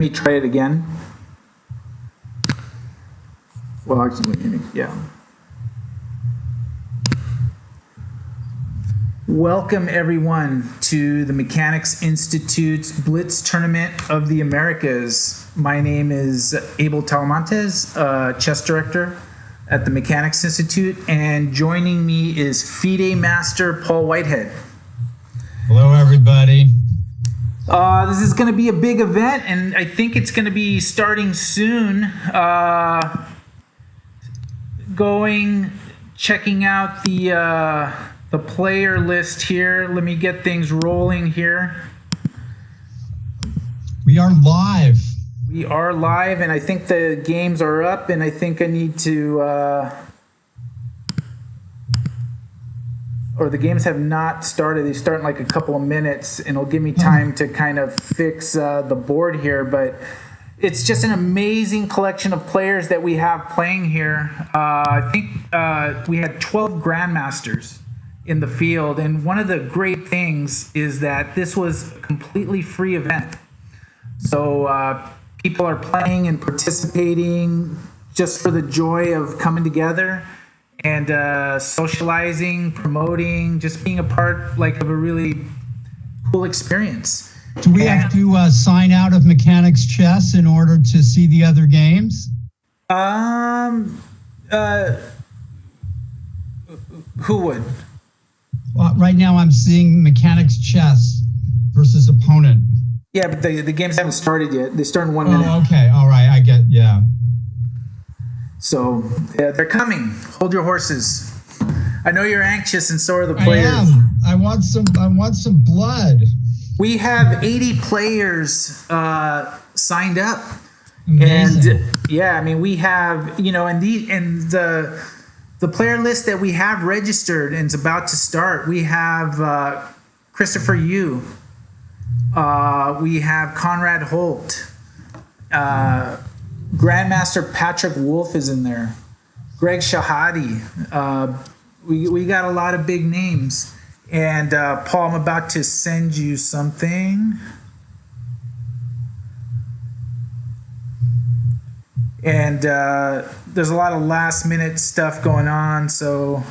Let me try it again. Well, actually, yeah. Welcome, everyone, to the Mechanics Institute's Blitz Tournament of the Americas. My name is Abel Talamantes, chess director at the Mechanics Institute, and joining me is FIDE Master Paul Whitehead. Hello, everybody. This is going to be a big event, and I think it's going to be starting soon. Checking out the player list here. Let me get things rolling here. We are live. We are live, and I think the games are up, and I think I need to... or the games have not started. They start in like a couple of minutes, and it'll give me time to kind of fix the board here, but it's just an amazing collection of players that we have playing here. I think we had 12 Grandmasters in the field, and one of the great things is that this was a completely free event. So people are playing and participating just for the joy of coming together and socializing, promoting, just being a part of a really cool experience. Do we have to sign out of Mechanics Chess in order to see the other games? Who would? Well, right now I'm seeing Mechanics Chess versus opponent. Yeah, but the games haven't started yet. They start in 1 minute. Oh, okay. All right. I get, yeah. So, yeah, they're coming. Hold your horses. I know you're anxious, and so are the players. I am. I want some blood. We have 80 players signed up. Amazing. And yeah, I mean, we have, and the player list that we have registered and is about to start, we have Christopher Yu. We have Conrad Holt. Grandmaster Patrick Wolf is in there. Greg Shahadi. We got a lot of big names. And Paul, I'm about to send you something. And there's a lot of last minute stuff going on, so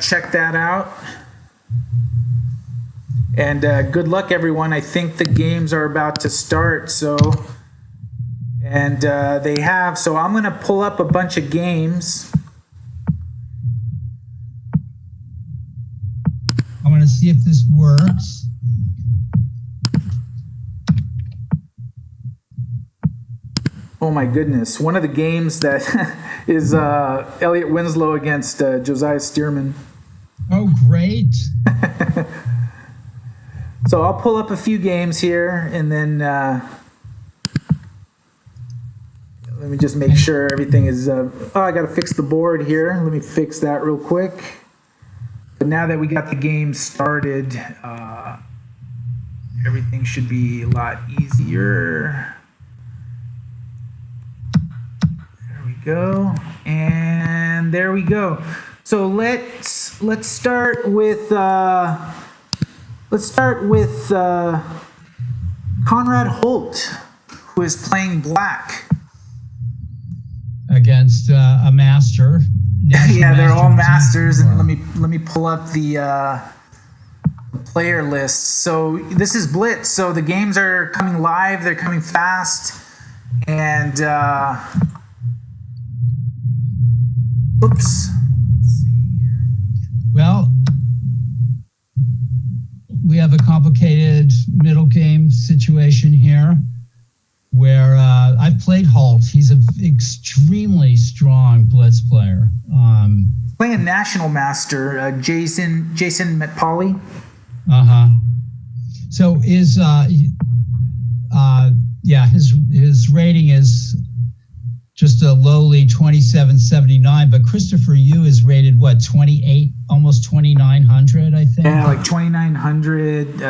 check that out. And good luck, everyone. I think the games are about to start, so... And they have, so I'm going to pull up a bunch of games. I want to see if this works. Oh my goodness. One of the games that is Elliot Winslow against Josiah Stearman. Oh, great. So I'll pull up a few games here, and then let me just make sure everything is... I got to fix the board here. Let me fix that real quick. But now that we got the game started, everything should be a lot easier. There we go. And there we go. So let's start with Conrad Holt, who is playing black against a master. Yeah, they're all masters. And let me pull up the player list. So this is Blitz. So the games are coming live. They're coming fast. And oops. Let's see here. Well, we have a complicated middle game situation here, where I've played Holt. He's an extremely strong blitz player. Playing National Master, Jason Metpoli. So his rating is just a lowly 2779, but Christopher Yu is rated 28, almost 2900, I think. Yeah, like 2900.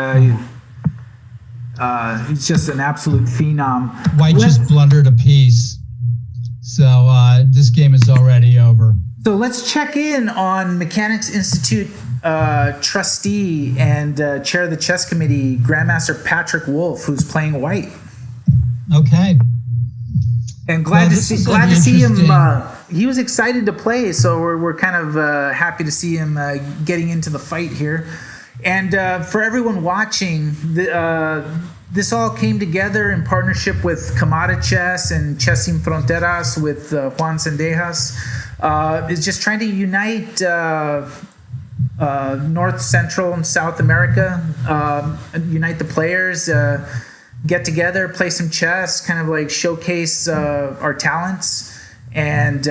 He's just an absolute phenom. White just blundered a piece. So this game is already over. So let's check in on Mechanics Institute trustee and chair of the chess committee, Grandmaster Patrick Wolf, who's playing white. Okay. And glad to see him. He was excited to play, so we're kind of happy to see him getting into the fight here. And for everyone watching, this all came together in partnership with Camada Chess and Chess Sin Fronteras with Juan Sendejas. Is just trying to unite North, Central, and South America, unite the players, get together, play some chess, kind of like showcase our talents. And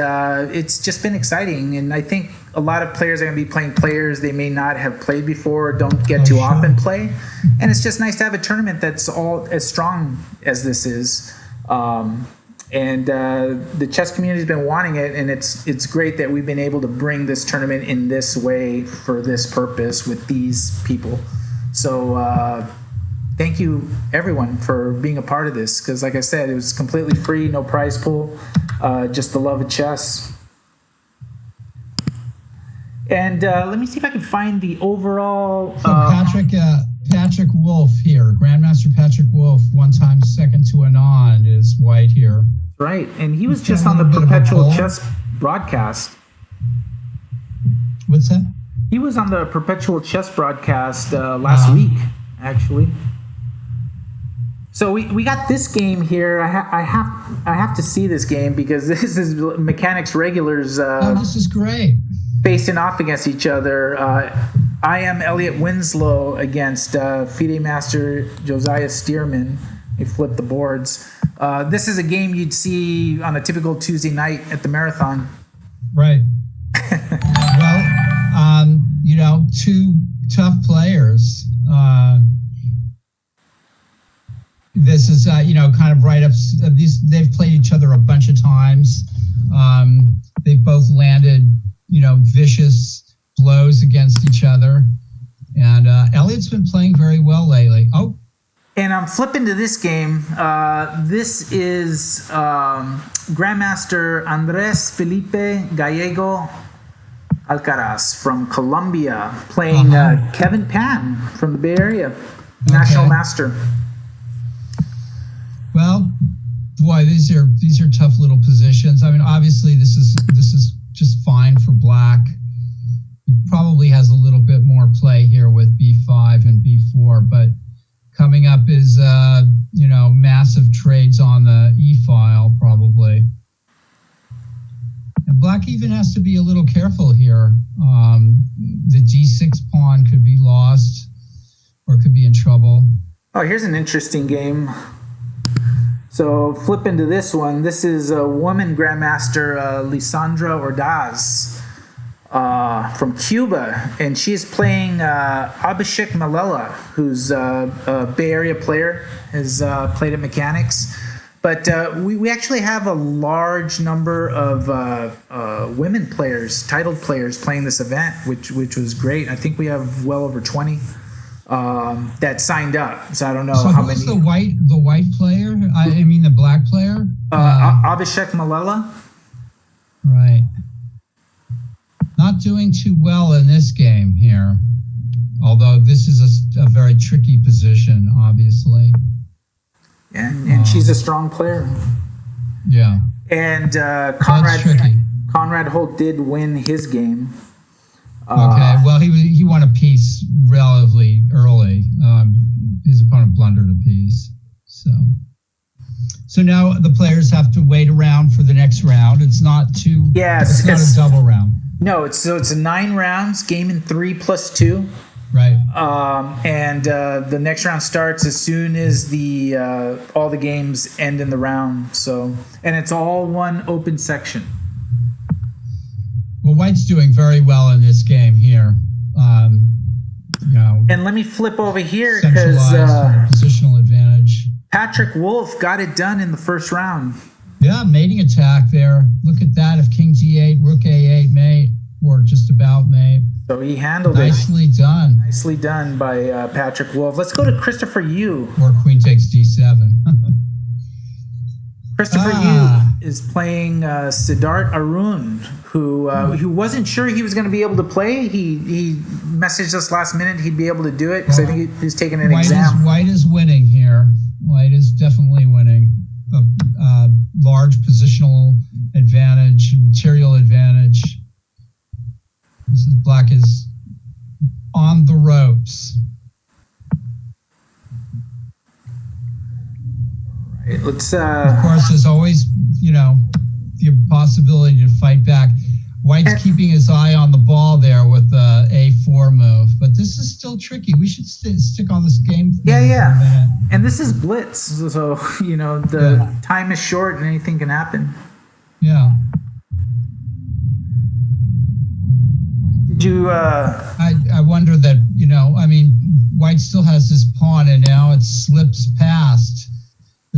it's just been exciting. And I think a lot of players are going to be playing players they may not have played before or don't get to often play. And it's just nice to have a tournament that's all as strong as this is. And the chess community has been wanting it, and it's great that we've been able to bring this tournament in this way for this purpose with these people. So thank you, everyone, for being a part of this, because like I said, it was completely free, no prize pool, just the love of chess. And let me see if I can find the overall... Patrick Wolf here, Grandmaster Patrick Wolf, one-time second to Anand, is white here. Right, and he was just on the Perpetual Chess broadcast. What's that? He was on the Perpetual Chess broadcast last week, actually. So we got this game here. I have to see this game because this is Mechanics Regulars. This is great. Facing off against each other. I am Elliot Winslow against FIDE Master Josiah Stearman. They flipped the boards. This is a game you'd see on a typical Tuesday night at the marathon. Right. Well, two tough players. This is, kind of right up. They've played each other a bunch of times. They've both landed, vicious blows against each other. And Elliot's been playing very well lately. Oh. And I'm flipping to this game. This is Grandmaster Andres Felipe Gallego Alcaraz from Colombia playing Kevin Pan from the Bay Area, National Master. Well, boy, these are tough little positions. I mean, obviously this is just fine for black. It probably has a little bit more play here with b5 and b4, but coming up is massive trades on the e file probably. And black even has to be a little careful here. The g6 pawn could be lost or could be in trouble. Oh, here's an interesting game. So flip into this one. This is a woman Grandmaster, Lisandra Ordaz from Cuba, and she's playing Abhishek Mallela, who's a Bay Area player, has played at Mechanics. But we actually have a large number of women players, titled players, playing this event, which was great. I think we have well over 20 that signed up. So I don't know how many. So who's the white player? I mean the black player? Abhishek Mallela. Right. Not doing too well in this game here, although this is a very tricky position, obviously. And she's a strong player. Yeah. And Conrad Holt did win his game. Okay. Well, he won a piece relatively early. His opponent blundered a piece. So now the players have to wait around for the next round. It's not too. Yes. It's not a double round. No. It's a 9 rounds, game in 3+2. Right. And the next round starts as soon as all the games end in the round. So, and it's all one open section. Well, white's doing very well in this game here. And let me flip over here because positional advantage. Patrick Wolf got it done in the first round. Yeah, mating attack there. Look at that. If King G8, Rook A8, mate, or just about mate. So he handled Nicely it. Done. Nicely done by Patrick Wolf. Let's go to Christopher Yu. Or Queen takes D7. Christopher Yu is playing Siddharth Arun, who wasn't sure he was going to be able to play. He messaged us last minute he'd be able to do it because I think he's taking an exam. White is winning here. White is definitely winning. A large positional advantage, material advantage. Black is on the ropes. Right, let's. Of course, there's always, the possibility to fight back. White's keeping his eye on the ball there with the A4 move, but this is still tricky. We should stick on this game. Yeah. And this is Blitz, so the time is short and anything can happen. Yeah. Did you? I wonder that White still has his pawn, and now it slips past.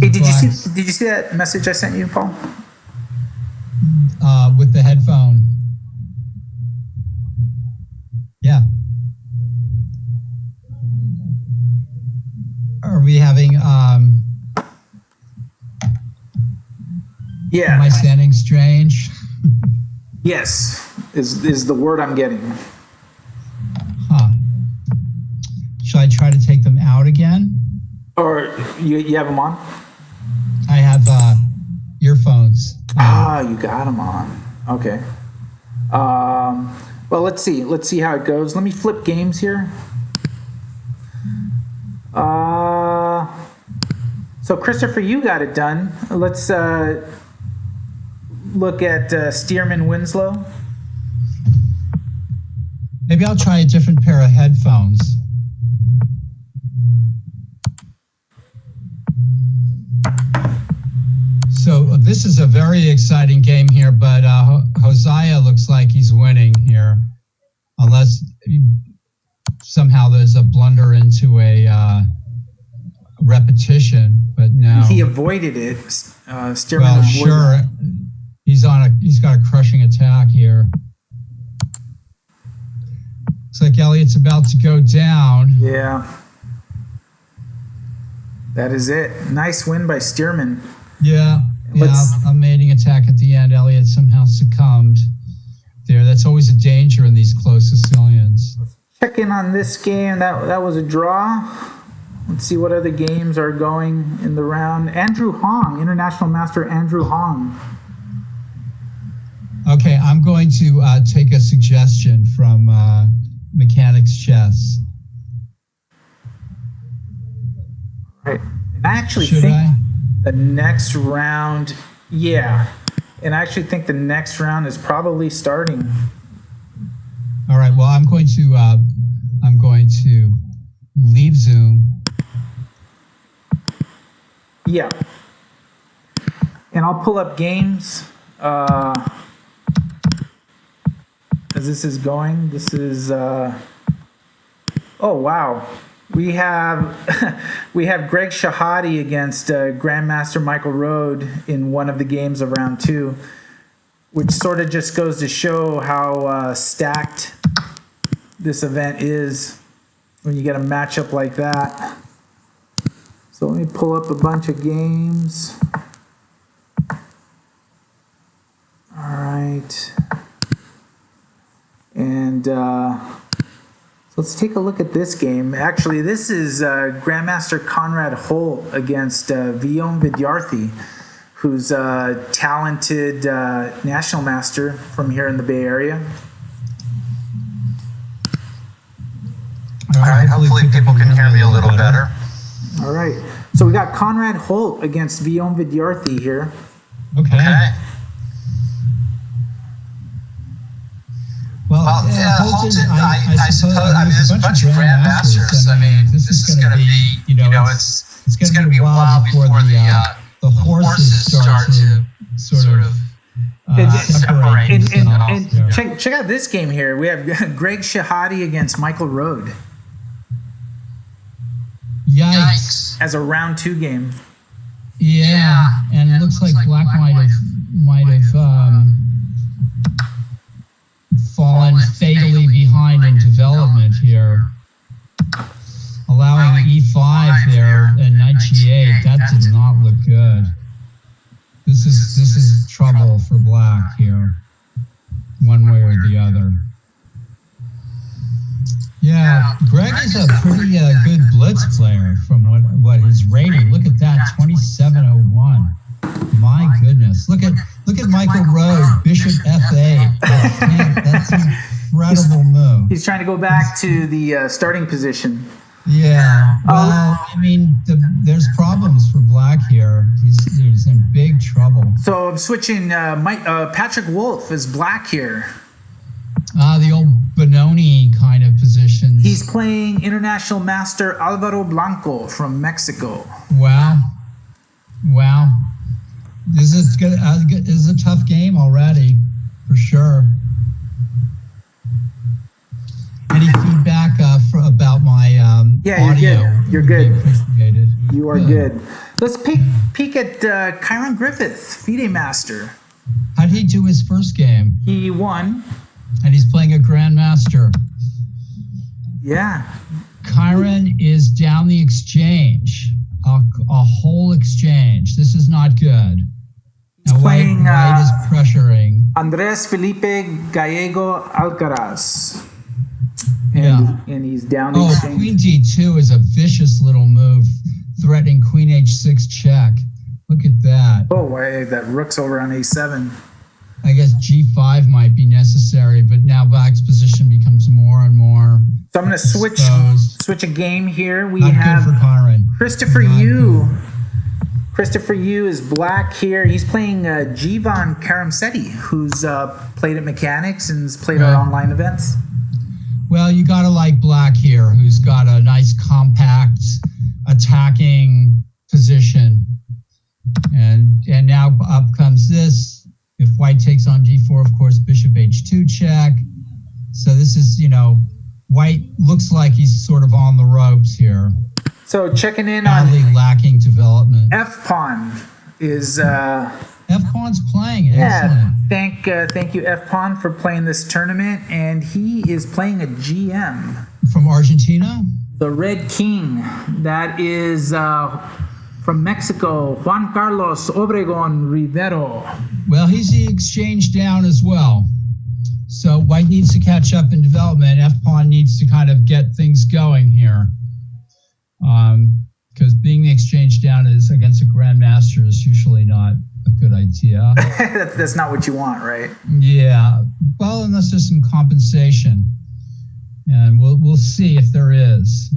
Hey, did you see that message I sent you, Paul? With the headphone. Yeah. Are we having yeah. Am I standing strange? Yes, is the word I'm getting. Huh. Should I try to take them out again? Or you have them on? I have earphones. You got them on. Okay. Well, let's see how it goes. Let me flip games here. So Christopher, you got it done. Let's look at Stearman Winslow. Maybe I'll try a different pair of headphones. So this is a very exciting game here, but Josiah looks like he's winning here, unless somehow there's a blunder into a repetition. But no, he avoided it. Stearman. Well, sure, he's got a crushing attack here. Looks like Elliott's about to go down. Yeah, that is it. Nice win by Stearman. Yeah, a mating attack at the end. Elliott somehow succumbed there. That's always a danger in these close Sicilians. Let's check in on this game. That was a draw. Let's see what other games are going in the round. Andrew Hong, International Master Andrew Hong. Okay, I'm going to take a suggestion from Mechanics Chess. Right. And I actually think the next round, and I actually think the next round is probably starting. All right. Well, I'm going to leave Zoom. Yeah. And I'll pull up games as this is going. This is oh wow. We have Greg Shahadi against Grandmaster Michael Rode in one of the games of round 2, which sort of just goes to show how stacked this event is when you get a matchup like that. So let me pull up a bunch of games. All right. And let's take a look at this game. Actually, this is Grandmaster Conrad Holt against Villan Vidyarthi, who's a talented national master from here in the Bay Area. All right, hopefully people can hear me a little better. All right. So we got Conrad Holt against Villan Vidyarthi here. Okay. Well, Holton, I suppose, there's a bunch of grandmasters. This is going to be, it's going to be a while before the horses start to sort of separate. And check out this game here. We have Greg Shahadi against Michael Rode. Yikes. As a round 2 game. Yeah, and it looks like Black might have fallen fatally behind in development here, allowing E5 there and knight G8. That did not look good. This is trouble for Black here, one way or the other. Yeah, Greg is a pretty good Blitz player from what his rating. Look at that, 2701. My goodness. Look at Michael Rowe, Bishop FA. That's an incredible move. He's trying to go back to the starting position. Yeah. Well, I mean, there's problems for Black here. He's in big trouble. So I'm switching. Patrick Wolf is Black here. The old Benoni kind of position. He's playing International Master Alvaro Blanco from Mexico. Wow. This is a tough game already, for sure. Any feedback about my audio? You're good. You are good. Let's peek at Tyron Griffith, FIDE Master. How did he do his first game? He won. And he's playing a Grandmaster. Yeah. Tyron is down the exchange, a whole exchange. This is not good. He's playing White is pressuring. Andres Felipe Gallego Alcaraz. And he's down the exchange. Queen D2 is a vicious little move, threatening Queen H6 check. Look at that. Oh, that rook's over on A7. I guess G5 might be necessary, but now Black's position becomes more and more. So I'm going to switch a game here. We Not have good for Conrad. Christopher Yu. Christopher Yu is Black here. He's playing Jivan Karamseti, who's played at Mechanics and has played our online events. Well, you got to like Black here, who's got a nice compact attacking position. And now up comes this. If White takes on G4, of course, Bishop H2 check. So this is, White looks like he's sort of on the ropes here. So checking in Badly on lacking development. F-Pawn is... F-Pawn's playing. Yeah, Excellent. thank you, F-Pawn, for playing this tournament. And he is playing a GM. From Argentina? The Red King. That is from Mexico, Juan Carlos Obregon Rivero. Well, he's the exchange down as well. So White needs to catch up in development. F-Pawn needs to kind of get things going here. Because being the exchange down is against a Grandmaster is usually not a good idea. That's not what you want, right? Yeah. Well, unless there's some compensation. And we'll see if there is.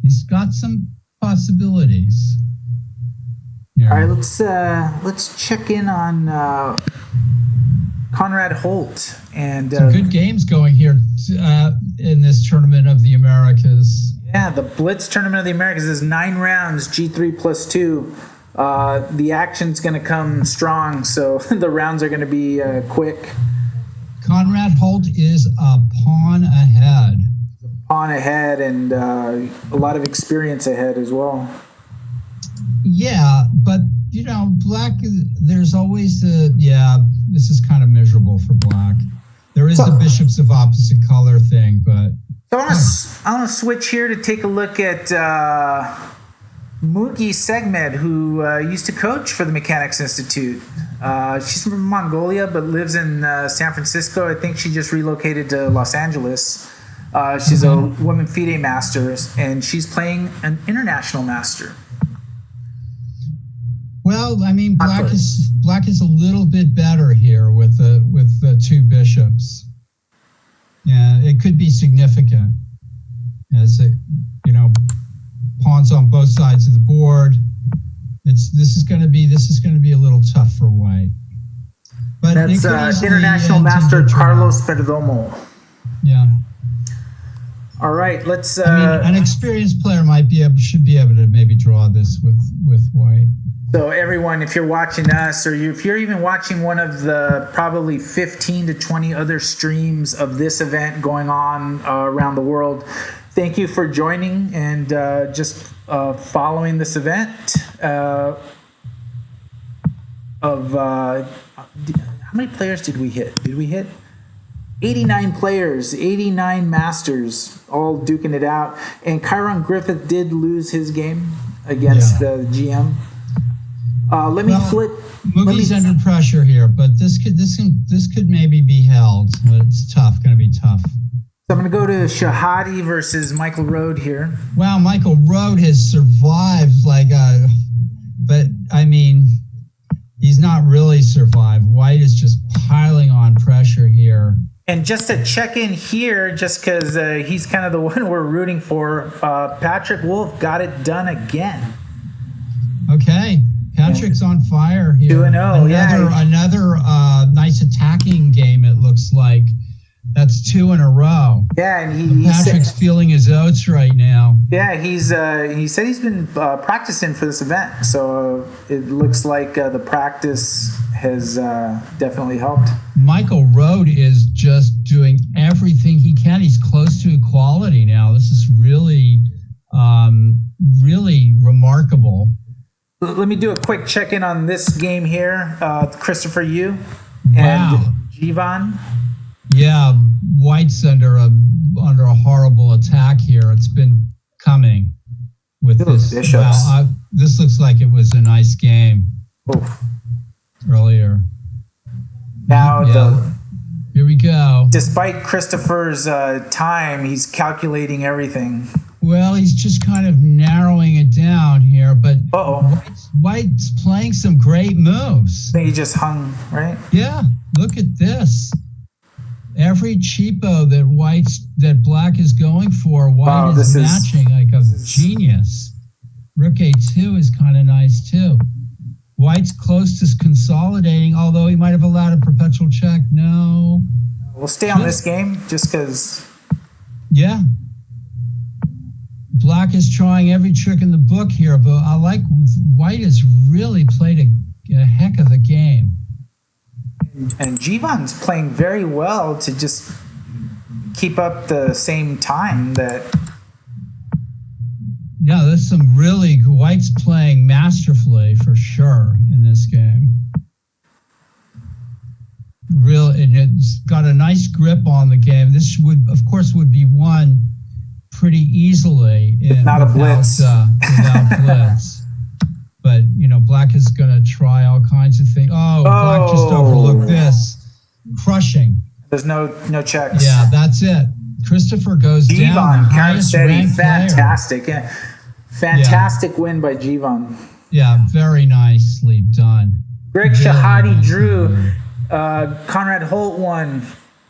He's got some possibilities. Yeah. All right, let's check in on Conrad Holt and some good games going here in this tournament of the Americas. Yeah, the Blitz tournament of the Americas is 9 rounds, G3 plus 2. The action's going to come strong, so the rounds are going to be quick. Conrad Holt is a pawn ahead. On ahead, and a lot of experience ahead as well. Yeah, but Black, there's always this is kind of miserable for Black. There is the bishops of opposite color thing, but so I want to switch here to take a look at Mugi Segmed, who used to coach for the Mechanics Institute. She's from Mongolia but lives in San Francisco. I think she just relocated to Los Angeles. She's a woman FIDE master, and she's playing an international master. Well, I mean, Black is a little bit better here with the two bishops. Yeah, it could be significant as pawns on both sides of the board. This is going to be a little tough for White. But that's international master Carlos Perdomo. Yeah. All right, let's. An experienced player should be able to maybe draw this with White. So everyone, if you're watching us, or if you're even watching one of the probably 15 to 20 other streams of this event going on around the world, thank you for joining and just following this event. How many players did we hit? Did we hit 89 players, 89 masters, all duking it out? And Tyron Griffith did lose his game against the GM. Let me flip. Mugi's under pressure here, but this could maybe be held. But it's tough. Going to be tough. So I'm going to go to Shahadi versus Michael Rode here. Wow, Michael Rode has survived but I mean, he's not really survived. White is just piling on pressure here. And just to check in here, just because he's kind of the one we're rooting for, Patrick Wolf got it done again. Okay, Patrick's on fire here. 2-0, Another nice attacking game, it looks like. That's 2 in a row. Yeah, and Patrick's feeling his oats right now. Yeah, he said he's been practicing for this event, so it looks like the practice has definitely helped. Michael Rode is just doing everything he can. He's close to equality now. This is really, really remarkable. Let me do a quick check-in on this game here. Christopher Yu Wow. and Jivan. Yeah, White's under a horrible attack here. It's been coming with this. Bishops. Wow, this looks like it was a nice game earlier. Now, here we go. Despite Christopher's time, he's calculating everything. Well, he's just kind of narrowing it down here, but White's playing some great moves. I think he just hung, right? Yeah, look at this. Every cheapo that Black is going for, White is matching like a genius. Rook A2 is kind of nice too. White's close to consolidating, although he might have allowed a perpetual check. No. We'll stay on this game just because. Yeah. Black is trying every trick in the book here, but I like White has really played a heck of a game. And Jivan's playing very well to just keep up the same time that. Yeah, there's some really White's playing masterfully for sure in this game. And it's got a nice grip on the game. This would, of course, be won pretty easily without Blitz. Without Blitz. But, Black is going to try all kinds of things. Black just overlooked this. Crushing. There's no checks. Yeah, that's it. Christopher goes down. Jivan, steady, fantastic. Yeah. Fantastic win by Jivan. Yeah, very nicely done. Greg Shahadi drew. Conrad Holt won.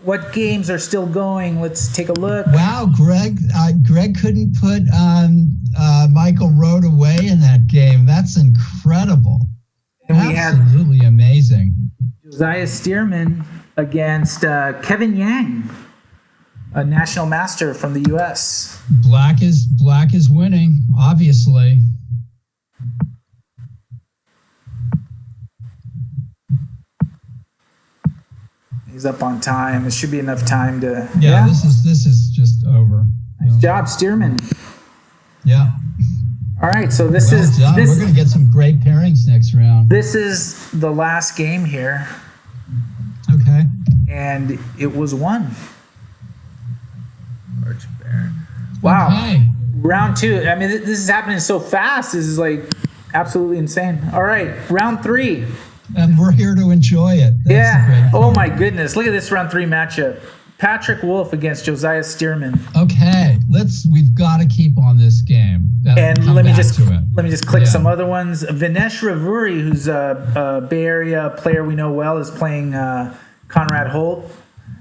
What games are still going? Let's take a look. Wow, Greg. Greg couldn't put Michael Rode away in that game. That's incredible. And absolutely amazing. Josiah Stearman against Kevin Yang, a national master from the U.S. Black is winning, obviously. He's up on time. It should be enough time to. Yeah. This is just over. Nice job, Stearman. Yeah. All right, so We're going to get some great pairings next round. This is the last game here. Okay. And it was won. Wow. Okay. Round 2. I mean, this is happening so fast. This is like absolutely insane. All right, round 3. And we're here to enjoy it. That's oh my goodness. Look at this round 3 matchup. Patrick Wolf against Josiah Stearman. Okay, we've got to keep on this game. And let me just click some other ones. Vinesh Ravuri, who's a Bay Area player we know well, is playing Conrad Holt.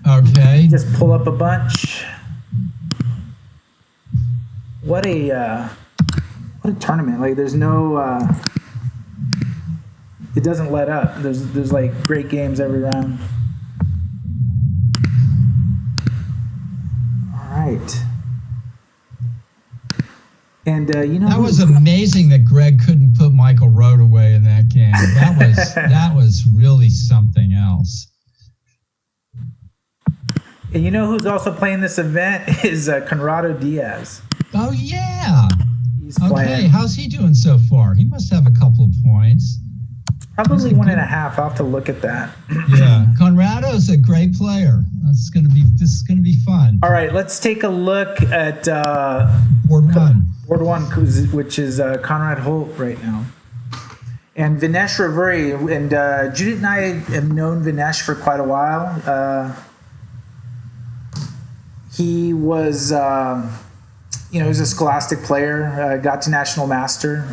Okay. Just pull up a bunch. What a tournament. Like there's no it doesn't let up. There's like great games every round. Right. And that was amazing that Greg couldn't put Michael Rode away in that game. That was really something else. And you know who's also playing this event is Conrado Diaz. Oh yeah. He's playing. Okay, how's he doing so far? He must have a couple of points. Probably 1.5. I'll have to look at that. Yeah, Conrado's a great player. This is going to be fun. All right, let's take a look at board 1. Board 1, which is Conrad Holt right now, and Vinesh Ravuri. And Judith and I have known Vinesh for quite a while. He was, he was a scholastic player. Got to national master.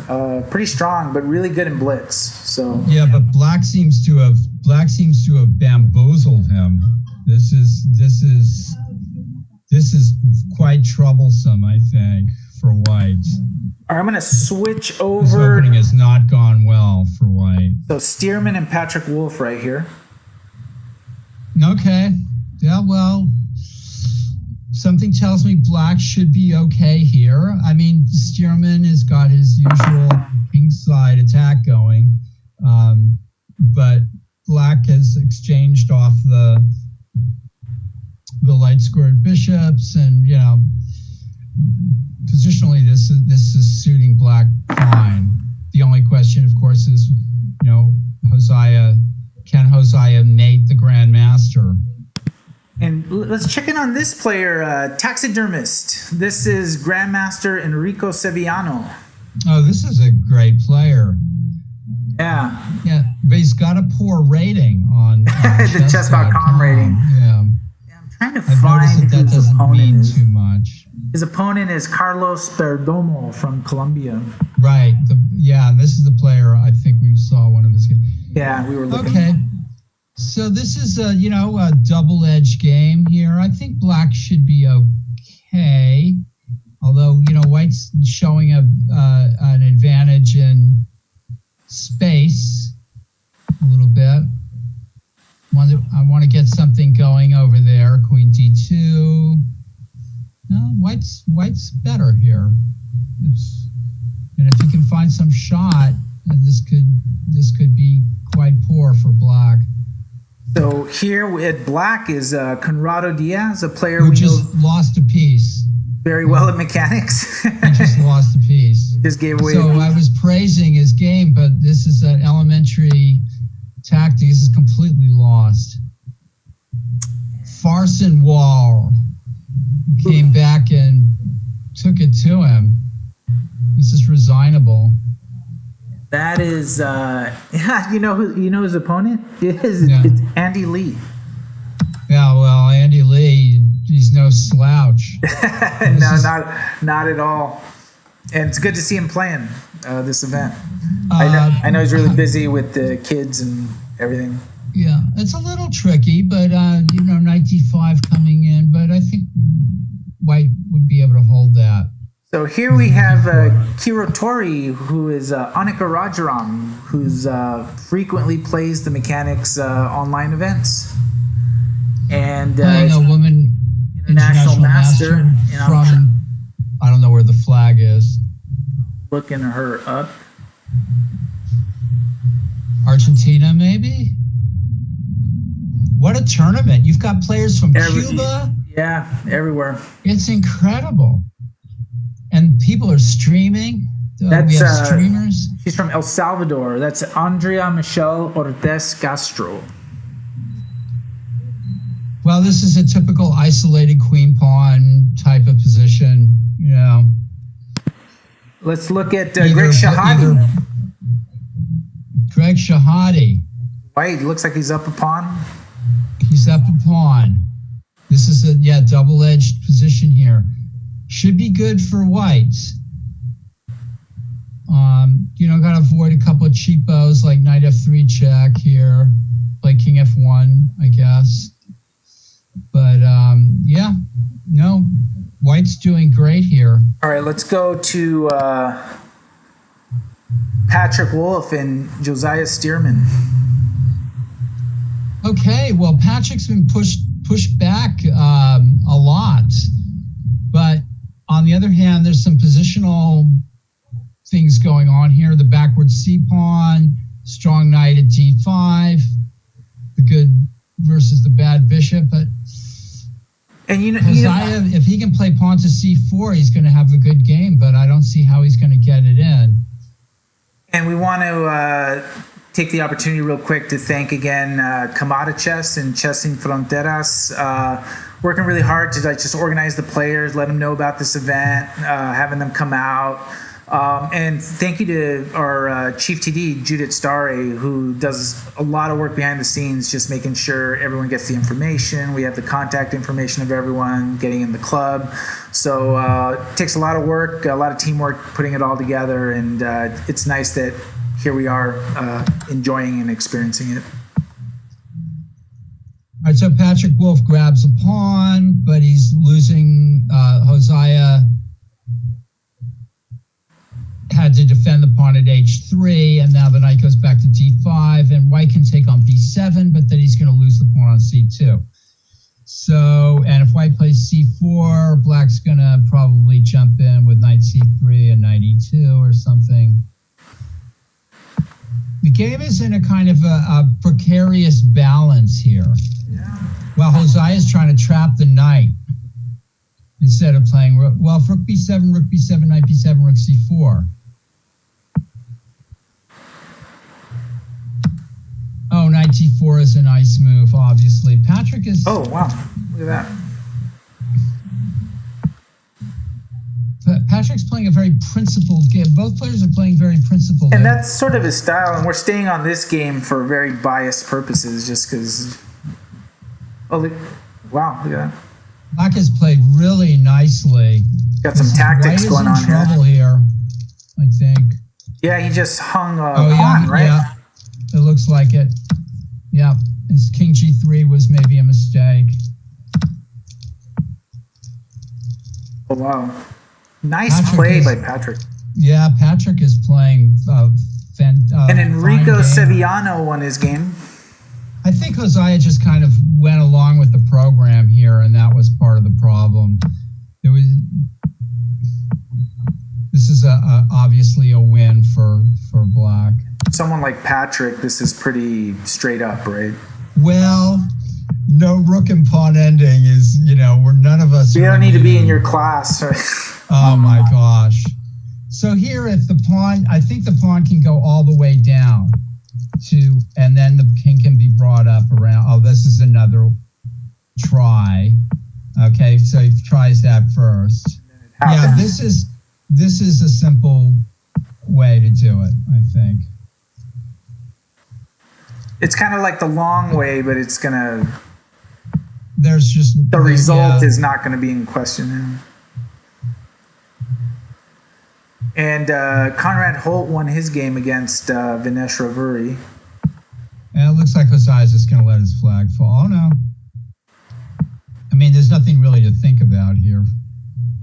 Pretty strong, but really good in blitz. So yeah, but Black seems to have bamboozled him. This is quite troublesome, I think, for White. All right, I'm going to switch over. This opening has not gone well for White. So Stearman and Patrick Wolf right here. Okay. Yeah, well, something tells me Black should be okay here. I mean, Stearman has got his usual kingside attack going, but Black has exchanged off the light scored bishops, and positionally this is suiting Black fine. The only question, of course, is can Josiah mate the Grandmaster? And let's check in on this player, taxidermist. This is Grandmaster Enrico Sevillano. Oh, this is a great player. Yeah, but he's got a poor rating on the chess.com rating. Yeah. I'm trying to I've find noticed who that his doesn't opponent mean is. too much. His opponent is Carlos Perdomo from Colombia. Right. And this is the player I think we saw one of his games. Yeah, we were looking. Okay. So this is a double-edged game here. I think Black should be okay, although White's showing an advantage in space a little bit. I want to get something going over there. Queen D2. No, White's better here. And if he can find some shot, this could be quite poor for Black. So here at Black is Conrado Diaz, a player who we just lost a piece. Very well at mechanics. He just lost a piece. Just gave away. So I was praising his game, but this is an elementary tactic. This is completely lost. Farson Wall came back and took it to him. This is resignable. That is, you know his opponent? It's Andy Lee. Yeah, well, Andy Lee, he's no slouch. Not at all. And it's good to see him playing this event. I know he's really busy with the kids and everything. Yeah, it's a little tricky, but knight d5 coming in, but I think White would be able to hold that. So here we have Kirotori, who is Anika Rajaram, who's frequently plays the mechanics online events. And playing a woman international master from, I don't know where the flag is. Looking her up. Argentina, maybe? What a tournament. You've got players from Cuba. Yeah, everywhere. It's incredible. And people are streaming. We have streamers. She's from El Salvador. That's Andrea Michelle Ortiz Castro. Well, this is a typical isolated queen pawn type of position. Let's look at Greg Shahadi. Greg Shahadi. White looks like he's up a pawn. He's up a pawn. This is a double-edged position here. Should be good for White. Got to avoid a couple of cheapos like knight f3 check here, play king f1, I guess. But White's doing great here. All right, let's go to Patrick Wolf and Josiah Stearman. Okay, well, Patrick's been pushed back a lot, but on the other hand, there's some positional things going on here. The backward c pawn, strong knight at d5, the good versus the bad bishop. But Josiah, if he can play pawn to c4, he's going to have a good game. But I don't see how he's going to get it in. And we want to take the opportunity real quick to thank again Kamada Chess and Chess Sin Fronteras. working really hard to like just organize the players, let them know about this event, having them come out. And thank you to our Chief TD, Judith Starre, who does a lot of work behind the scenes, just making sure everyone gets the information. We have the contact information of everyone getting in the club. So it takes a lot of work, a lot of teamwork putting it all together. And it's nice that here we are enjoying and experiencing it. All right, so Patrick Wolf grabs a pawn, but he's losing. Josiah had to defend the pawn at h3, and now the knight goes back to d5, and white can take on b7, but then he's going to lose the pawn on c2. So, and if white plays c4, black's going to probably jump in with knight c3 and knight e2 or something. The game is in a kind of a precarious balance here. Yeah. While Josiah is trying to trap the knight instead of playing, well, if rook b7, knight b7, rook c4. Oh, knight d4 is a nice move, obviously. Patrick is... Oh, wow. Look at that. Patrick's playing a very principled game. Both players are playing very principled. And that's sort of his style, and we're staying on this game for very biased purposes just because... Oh, wow, look at that. Black has played really nicely. Got some tactics going on here. White is in trouble here, I think. Yeah, he just hung a pawn, right? Yeah, it looks like it. Yeah, his king g3 was maybe a mistake. Oh, wow. Nice play by Patrick. Yeah, Patrick is playing and Enrico Sevillano won his game. I think Josiah just kind of went along with the program here, and that was part of the problem. This is obviously a win for black. Someone like Patrick, this is pretty straight up, right? Well, no rook and pawn ending is, where none of us... We don't need to be in your class. Oh my gosh. So here, if the pawn, I think the pawn can go all the way down and then the king can be brought up around. Oh, this is another try. Okay, so he tries that first. Yeah, this is a simple way to do it, I think. It's kind of like the long way, but it's gonna... There's just... The result is not going to be in question. And Conrad Holt won his game against Vinesh Ravuri. And it looks like Josiah's just going to let his flag fall. Oh, no. I mean, there's nothing really to think about here.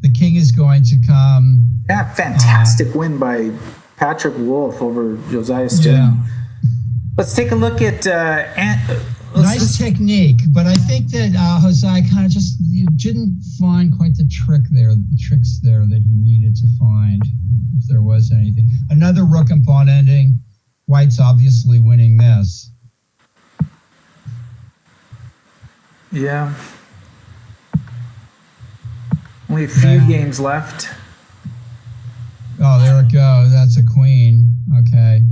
The king is going to come... Yeah, fantastic win by Patrick Wolf over Josiah Stearman. Yeah. Let's take a look at... nice technique, but I think that Josiah kind of just didn't find quite the tricks there that he needed to find, if there was anything. Another rook and pawn ending. White's obviously winning this. Yeah. Only a few games left. Oh, there it goes. That's a queen. Okay.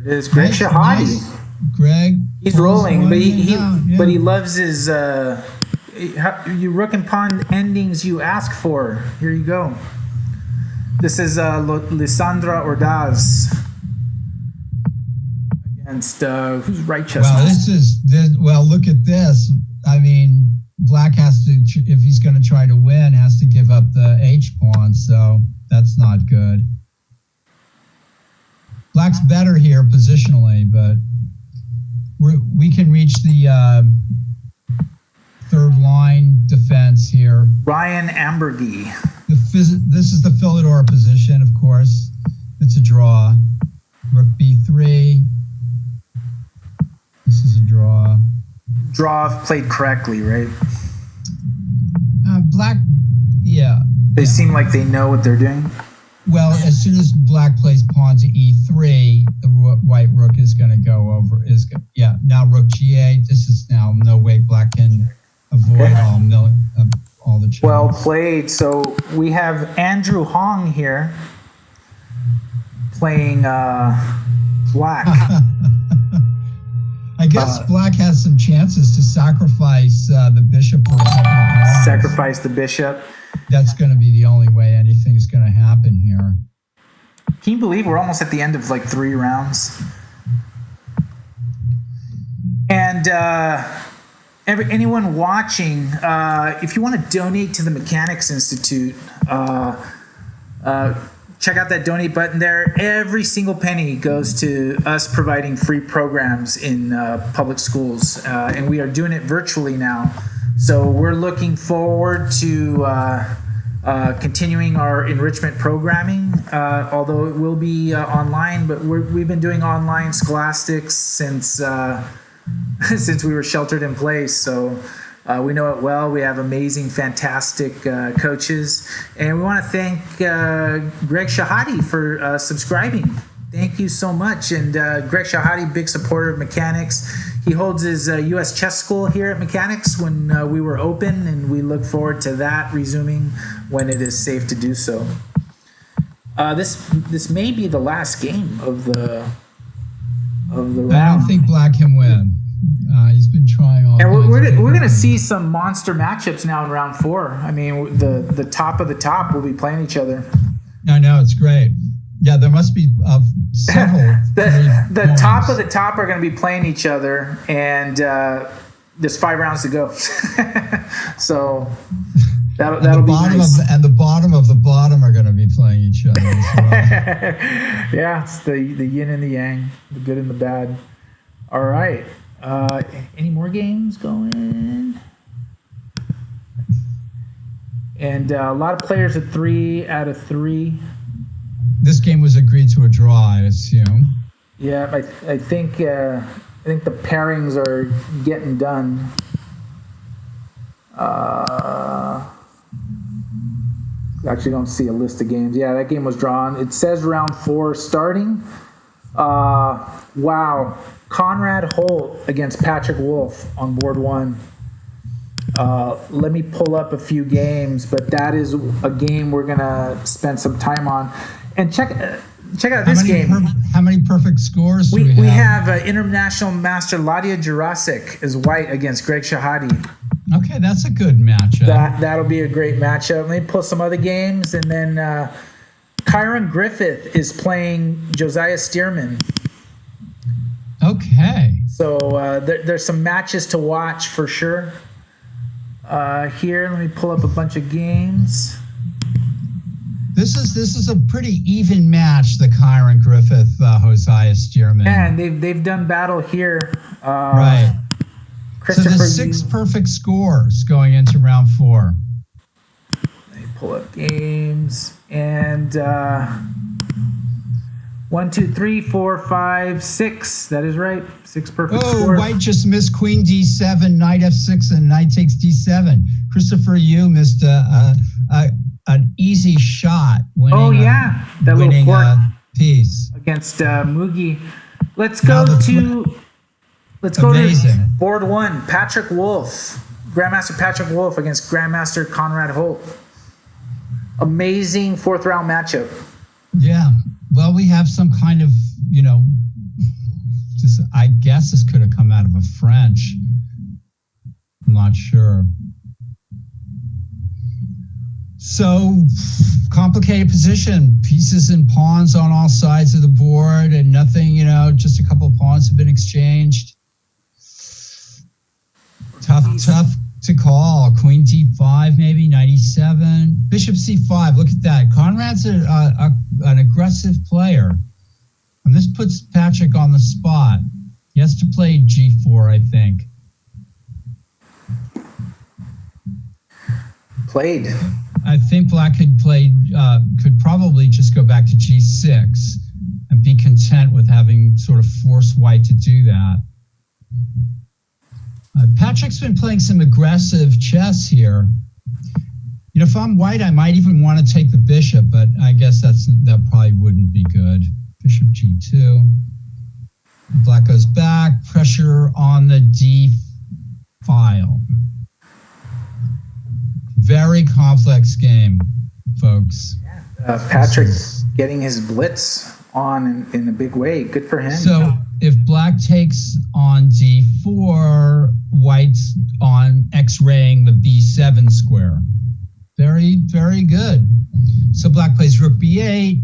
There it is. Greg Shahadi. Nice. Greg. He's rolling, but he loves his you rook and pawn endings you ask for. Here you go. This is Lissandra Ordaz against who's right chestnut. Well, look at this. I mean, black has to, if he's going to try to win, has to give up the H pawn. So that's not good. Black's better here positionally, but we can reach the third line defense here. Ryan Ambergy. This is the Philidor position, of course. It's a draw. Rook b3. This is a draw. Draw played correctly, right? Black, yeah. They seem like they know what they're doing. Well, as soon as black plays pawn to e3, the white rook is going to go over. Now rook g8. This is now no way black can avoid all the chances. Well played. So we have Andrew Hong here playing black. I guess black has some chances to sacrifice the bishop for a couple of pawns. Sacrifice the bishop. That's going to be the only way anything's going to happen here. Can you believe we're almost at the end of like 3 rounds? And anyone watching, if you want to donate to the Mechanics Institute, check out that donate button there. Every single penny goes to us providing free programs in public schools, and we are doing it virtually now. So we're looking forward to continuing our enrichment programming, although it will be online. But we've been doing online scholastics since we were sheltered in place. So we know it well. We have amazing, fantastic coaches. And we want to thank Greg Shahadi for subscribing. Thank you so much. And Greg Shahadi, big supporter of Mechanics. He holds his U.S. chess school here at Mechanics when we were open, and we look forward to that resuming when it is safe to do so. This may be the last game of the round. I don't think black can win. He's been trying all. And we're going to see some monster matchups now in round 4. I mean, the top of the top will be playing each other. I know, it's great. Yeah, there must be several. the top of the top are going to be playing each other, and there's 5 rounds to go. So that'll be nice. And the bottom of the bottom are going to be playing each other as well. Yeah, it's the yin and the yang, the good and the bad. All right. Any more games going? And a lot of players at 3 out of 3. This game was agreed to a draw, I assume. Yeah, I think the pairings are getting done. Actually, don't see a list of games. Yeah, that game was drawn. It says round 4 starting. Wow. Conrad Holt against Patrick Wolf on board 1. Let me pull up a few games, but that is a game we're going to spend some time on. And check out this game. How many perfect scores do we have? International Master Ladia Jurasic is white against Greg Shahadi. Okay, that's a good matchup. That'll be a great matchup. Let me pull some other games. And then Tyron Griffith is playing Josiah Stearman. Okay. So there's some matches to watch for sure. Here, let me pull up a bunch of games. This is a pretty even match, the Tyron Griffith Josiah Stearman. Yeah, and they've done battle here. Right. So there's 6 perfect scores going into round 4. Let me pull up games and 1, 2, 3, 4, 5, 6. That is right. 6 perfect scores. White just missed Queen D7, Knight F6, and Knight takes D7. Christopher Yu missed an easy shot winning. That winning little piece against Mugi. Let's go to board 1. Patrick Wolf, Grandmaster Patrick Wolf against Grandmaster Conrad Holt. Amazing 4th round matchup. Yeah. Well, we have some kind of, I guess this could have come out of a French. I'm not sure. So, complicated position. Pieces and pawns on all sides of the board, and nothing, just a couple of pawns have been exchanged. Tough to call. Queen D5, maybe, 97. Bishop C5, look at that. Conrad's an aggressive player. And this puts Patrick on the spot. He has to play G4, I think. Played. I think black could probably just go back to G6 and be content with having sort of forced white to do that. Patrick's been playing some aggressive chess here. If I'm white, I might even want to take the bishop, but I guess that probably wouldn't be good. Bishop G2. Black goes back. Pressure on the D file. Very complex game, folks. Patrick getting his blitz on in a big way. Good for him. So if black takes on d4, white's on x-raying the b7 square. Very, very good. So black plays rook b8,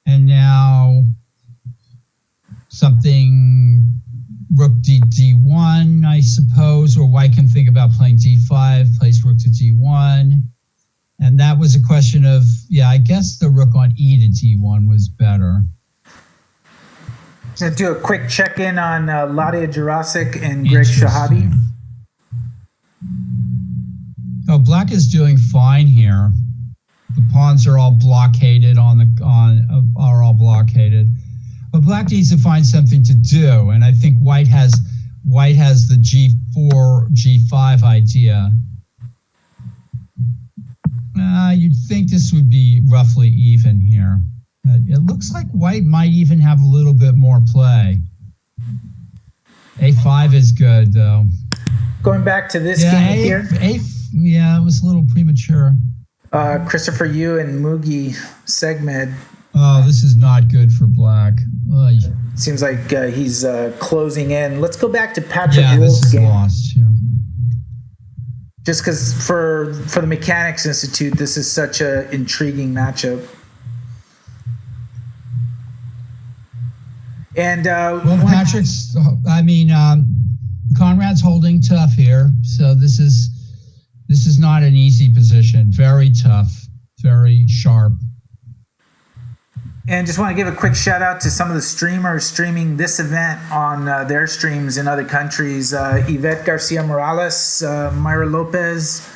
and now something rook d1, I suppose, or white can think about playing d5, plays rook to d1. And that was a question of, I guess the rook on e to d1 was better. Gonna do a quick check-in on Ladia Jurasic and Greg Shahadi. Oh, black is doing fine here. The pawns are all blockaded are all blockaded. But black needs to find something to do, and I think white has the g4, g5 idea. You'd think this would be roughly even here. But it looks like white might even have a little bit more play. A5 is good, though. Going back to this game here. It was a little premature. Christopher Yu and Mugi Segmed. Oh, this is not good for black. Oy. Seems like he's closing in. Let's go back to Patrick Wolf's this is game. Lost. Yeah. Just because for the Mechanics Institute, this is such an intriguing matchup. And Conrad's holding tough here, so this is not an easy position. Very tough, very sharp. And just want to give a quick shout out to some of the streamers streaming this event on their streams in other countries. Yvette Garcia Morales, Myra Lopez,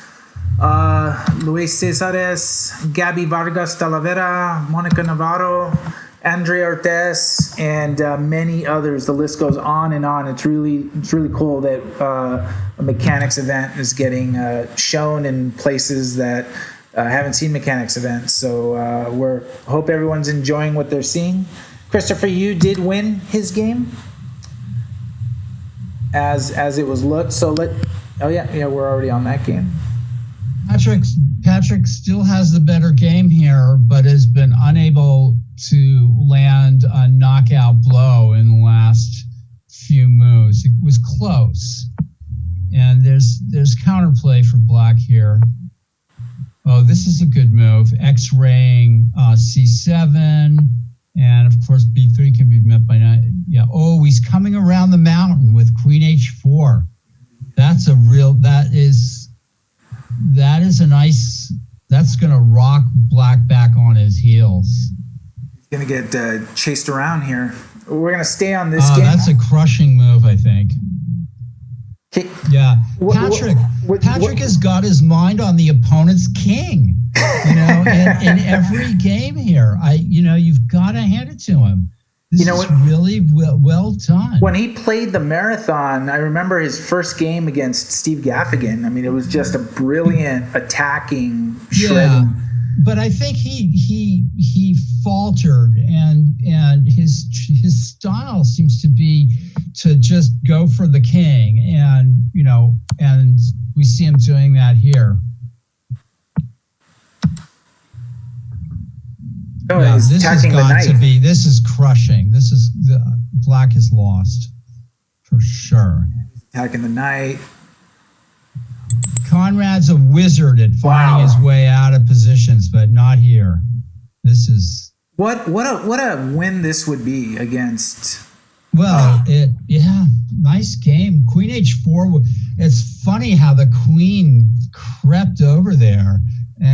Luis Cesares, Gabby Vargas Talavera, Monica Navarro, Andrea Ortez, and many others. The list goes on and on. It's really cool that a mechanics event is getting shown in places that haven't seen mechanics events. So we hope everyone's enjoying what they're seeing. Christopher, you did win his game as it was looked. So we're already on that game. Patrick still has the better game here, but has been unable to land a knockout blow in the last few moves. It was close, and there's counterplay for black here. Oh, this is a good move. X-raying c7, and of course b3 can be met by 9. Yeah. Oh, he's coming around the mountain with queen h4. That is a nice. That's going to rock black back on his heels. He's going to get chased around here. We're going to stay on this game. That's a crushing move, I think. Yeah, Patrick has got his mind on the opponent's king. In every game here, you've got to hand it to him. This is really well done. When he played the marathon, I remember his first game against Steve Gaffigan. I mean, it was just a brilliant attacking shredding. Yeah, but I think he faltered, and his style seems to be to just go for the king, and we see him doing that here. This has got to be. This is crushing. Black is lost for sure. Attacking the knight. Conrad's a wizard at finding his way out of positions, but not here. This is what a win this would be against. Well, nice game. Queen h4. It's funny how the queen crept over there.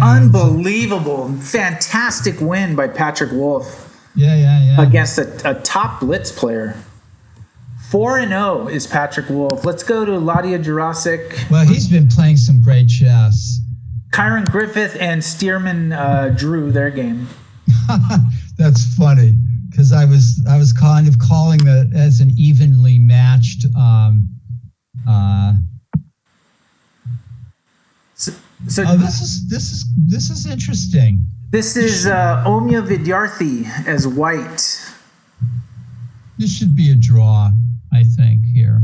Unbelievable. Fantastic win by Patrick Wolf. Yeah. Against a top Blitz player. 4-0 is Patrick Wolf. Let's go to Ladia Jurasic. Well, he's been playing some great chess. Kyron Griffith and Stearman drew their game. That's funny, because I was kind of calling that as an evenly matched So this is interesting. This is Omya Vidyarthi as white. This should be a draw, I think. Here,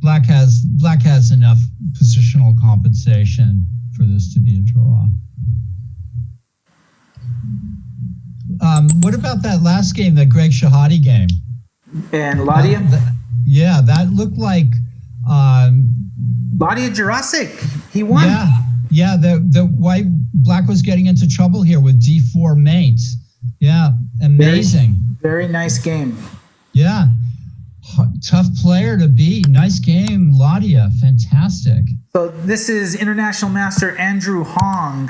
black has enough positional compensation for this to be a draw. What about that last game, the Greg Shahadi game? And Ladia? Yeah, that looked like... Ladia Jurassic. He won. Yeah, the Black was getting into trouble here with D4 mates. Yeah, amazing. Very nice game. Yeah, tough player to beat. Nice game, Ladia. Fantastic. So this is International Master Andrew Hong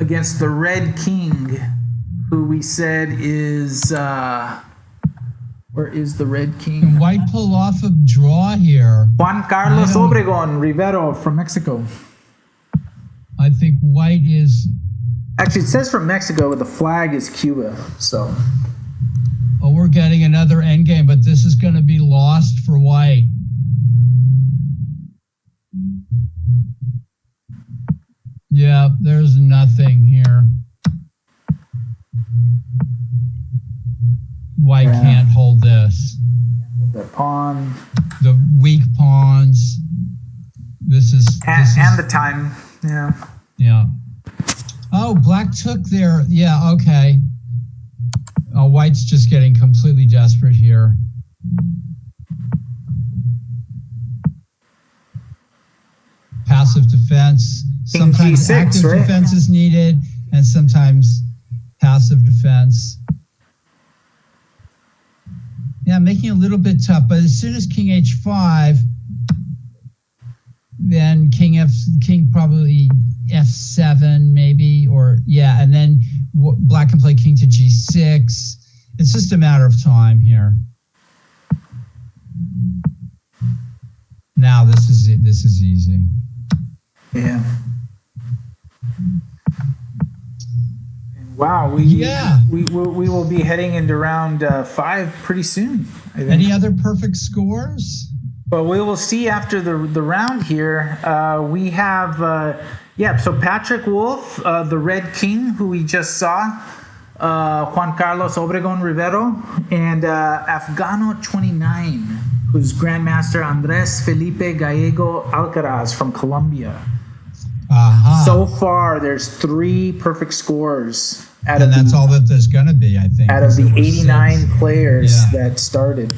against the Red King, who we said is... where is the Red King? Can White pull off a draw here? Juan Carlos Obregon Rivero from Mexico. I think White is... Actually, it says from Mexico, but the flag is Cuba. So... Oh, we're getting another endgame, but this is going to be lost for White. Yeah, there's nothing here. White can't hold this. The pawn. The weak pawns. This is the time. Yeah. Yeah. Oh, Black took their... Yeah, okay. Oh, White's just getting completely desperate here. Passive defense. King Sometimes G6, active right? defense is needed, and sometimes passive defense. Yeah, making it a little bit tough, but as soon as King H5, then King probably F7 maybe, or yeah, and then Black can play King to G6. It's just a matter of time here. Now this is it. This is easy. Yeah. Wow, we will be heading into round 5 pretty soon, I think. Any other perfect scores? Well, we will see after the round here. We have, so Patrick Wolf, the Red King, who we just saw, Juan Carlos Obregon Rivero, and Afgano 29, who's Grandmaster Andres Felipe Gallego Alcaraz from Colombia. Uh-huh. So far, there's 3 perfect scores. And that's all that there's going to be, I think. Out of the 89 players that started.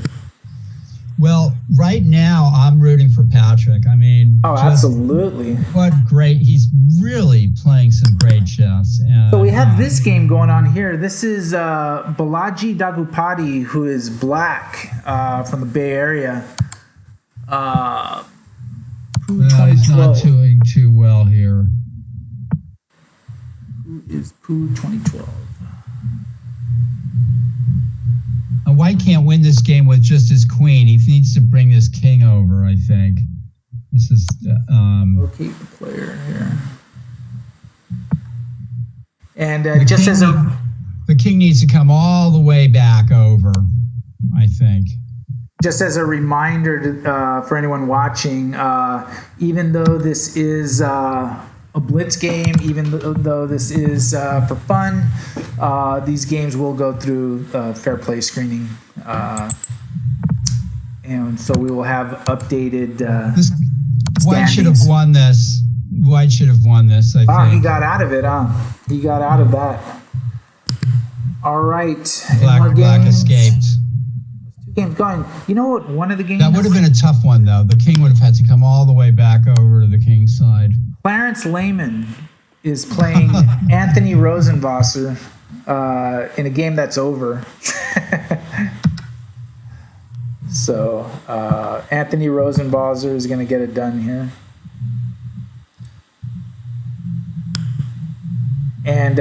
Well, right now, I'm rooting for Patrick. I mean... Oh, absolutely. What great... He's really playing some great chess. And, so we have this game going on here. This is Balaji Dagupati, who is Black from the Bay Area. He's not doing too well here. Who is Pooh 2012? White can't win this game with just his queen. He needs to bring this king over, I think. This is... Locate the player here. And just as a... The king needs to come all the way back over, I think. Just as a reminder for anyone watching, even though this is a Blitz game, even though this is for fun, these games will go through fair play screening. And so we will have updated White should have won this. White should have won this, I think. He got out of it, huh? He got out of that. All right. Black escaped. Games going. You know what? One of the games that would have been a tough one, though. The king would have had to come all the way back over to the king's side. Clarence Lehman is playing Anthony Rosenwasser in a game that's over. So Anthony Rosenwasser is going to get it done here. And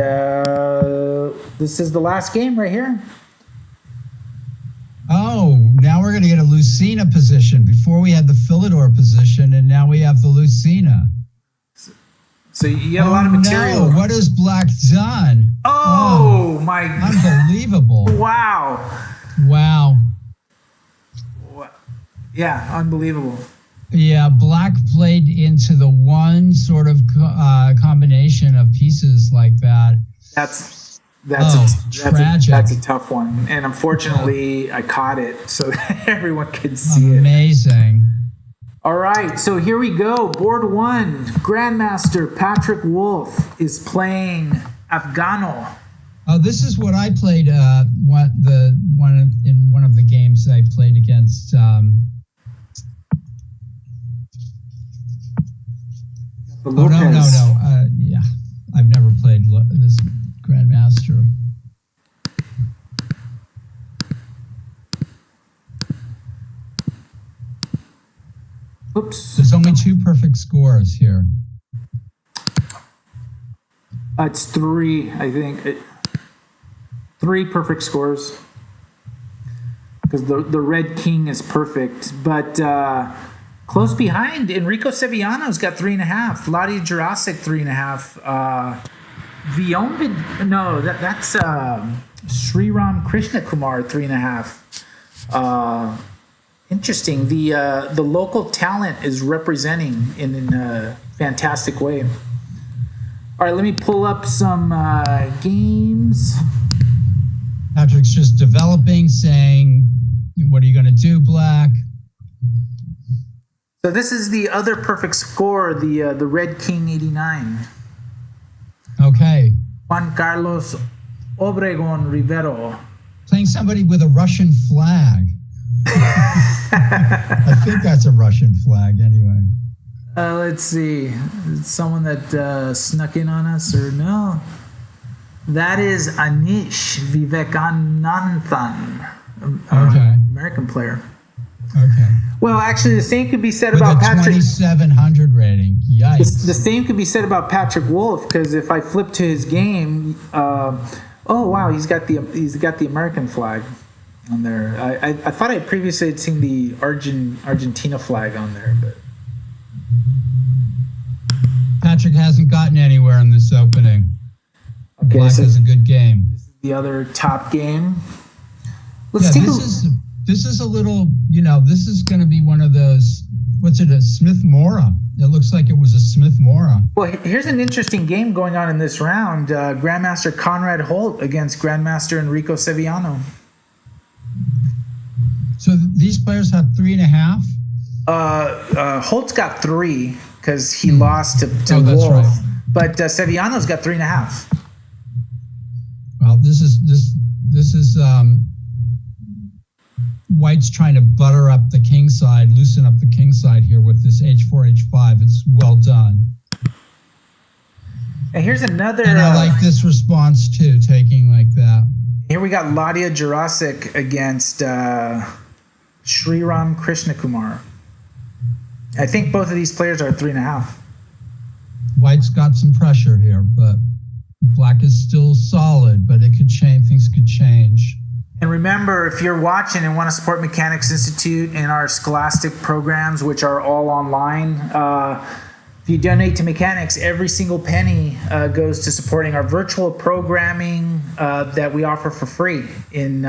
this is the last game right here. Oh, now we're going to get a Lucina position. Before we had the Philidor position, and now we have the Lucina. So you have a lot of material. No. What has Black done? Oh my God. Unbelievable. Wow. Yeah, unbelievable. Yeah, Black played into the one sort of combination of pieces like that. That's tragic. That's a tough one, and unfortunately, I caught it so everyone could see it. Amazing. All right, so here we go. Board 1, Grandmaster Patrick Wolf is playing Afghano. Oh, this is what I played. In one of the games I played against. No. Yeah, I've never played this Grandmaster. Oops. There's only 2 perfect scores here. It's 3, I think. 3 perfect scores. Because the red king is perfect. But close behind, Enrico Sevillano's got 3.5. Ladia Jurassic 3.5. Villan, no, that's Sriram Krishna Kumar 3.5. Interesting. The local talent is representing in a fantastic way. All right, let me pull up some games. Patrick's just developing, saying, "What are you going to do, Black?" So this is the other perfect score, the Red King 89. Okay. Juan Carlos Obregon Rivero. Playing somebody with a Russian flag. I think that's a Russian flag anyway. Let's see. Someone that snuck in on us or no? That is Anish Vivekananthan, American player. Okay. Well, actually, the same could be said with about a Patrick. 2,700 rating. Yikes. The same could be said about Patrick Wolf, because if I flip to his game, oh wow, he's got the American flag on there. I thought I previously had seen the Argentina flag on there, but Patrick hasn't gotten anywhere in this opening. Okay, Black is a good game. This is the other top game. This is a little, this is going to be one of those, what's it, a Smith-Mora? It looks like it was a Smith-Mora. Well, here's an interesting game going on in this round. Grandmaster Conrad Holt against Grandmaster Enrico Sevillano. So these players have 3.5? Holt's got 3 because he lost to Wolf. Right. Right. But Sevillano's got 3.5. Well, this is White's trying to butter up the king side, loosen up the king side here with this H4, H5. It's well done. And here's another. And I like this response too, taking like that. Here we got Ladia Jurassic against Sriram Krishnakumar. I think both of these players are 3.5. White's got some pressure here, but Black is still solid, but it could change. Things could change. And remember, if you're watching and want to support Mechanics Institute and our Scholastic programs, which are all online, if you donate to Mechanics, every single penny goes to supporting our virtual programming that we offer for free in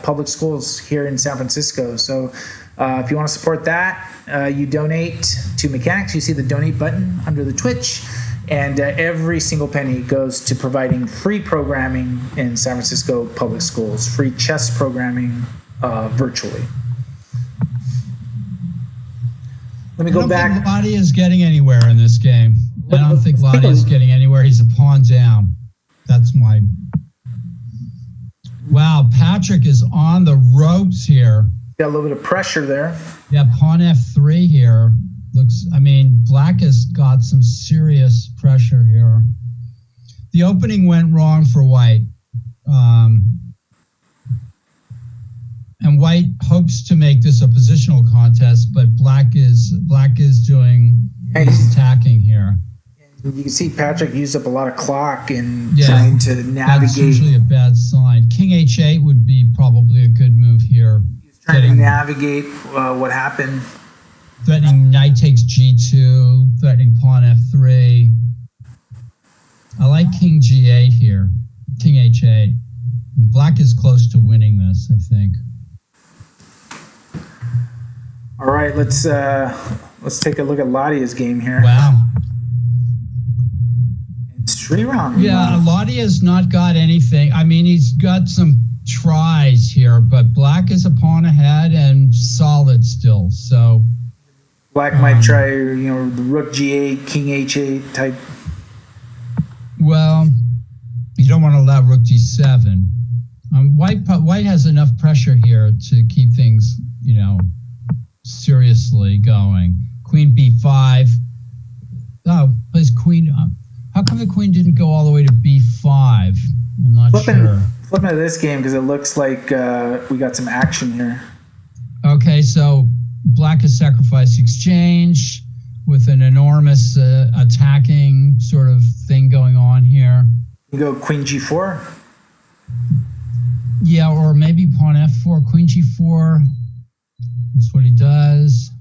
public schools here in San Francisco. So if you want to support that, you donate to Mechanics. You see the donate button under the Twitch. And every single penny goes to providing free programming in San Francisco public schools, free chess programming virtually. Let me go back. I don't think Ladia is getting anywhere in this game. I don't think Ladia is getting anywhere. He's a pawn down. That's my... Wow, Patrick is on the ropes here. Got a little bit of pressure there. Yeah, pawn F3 here. Black has got some serious pressure here. The opening went wrong for White. And White hopes to make this a positional contest, but Black is doing he's attacking here. You can see Patrick used up a lot of clock in trying to navigate. That's usually a bad sign. King H8 would be probably a good move here. He's trying to navigate what happened. Threatening knight takes G2, threatening pawn F3. I like King G8 here, King H8. And Black is close to winning this, I think. All right, let's take a look at Ladia's game here. Wow. It's Sriram. Yeah, Ladia's not got anything. He's got some tries here, but Black is a pawn ahead and solid still, so... Black might try, the rook G8, king H8 type. Well, You don't want to allow rook d7. White has enough pressure here to keep things, seriously going. Queen b5. Oh, plays queen. How come the queen didn't go all the way to b5? I'm not sure. Flipping to this game because it looks like we got some action here. Okay, so black has sacrificed exchange with an enormous attacking sort of thing going on here. You go queen g4? Yeah, or maybe pawn f4, queen g4. That's what he does.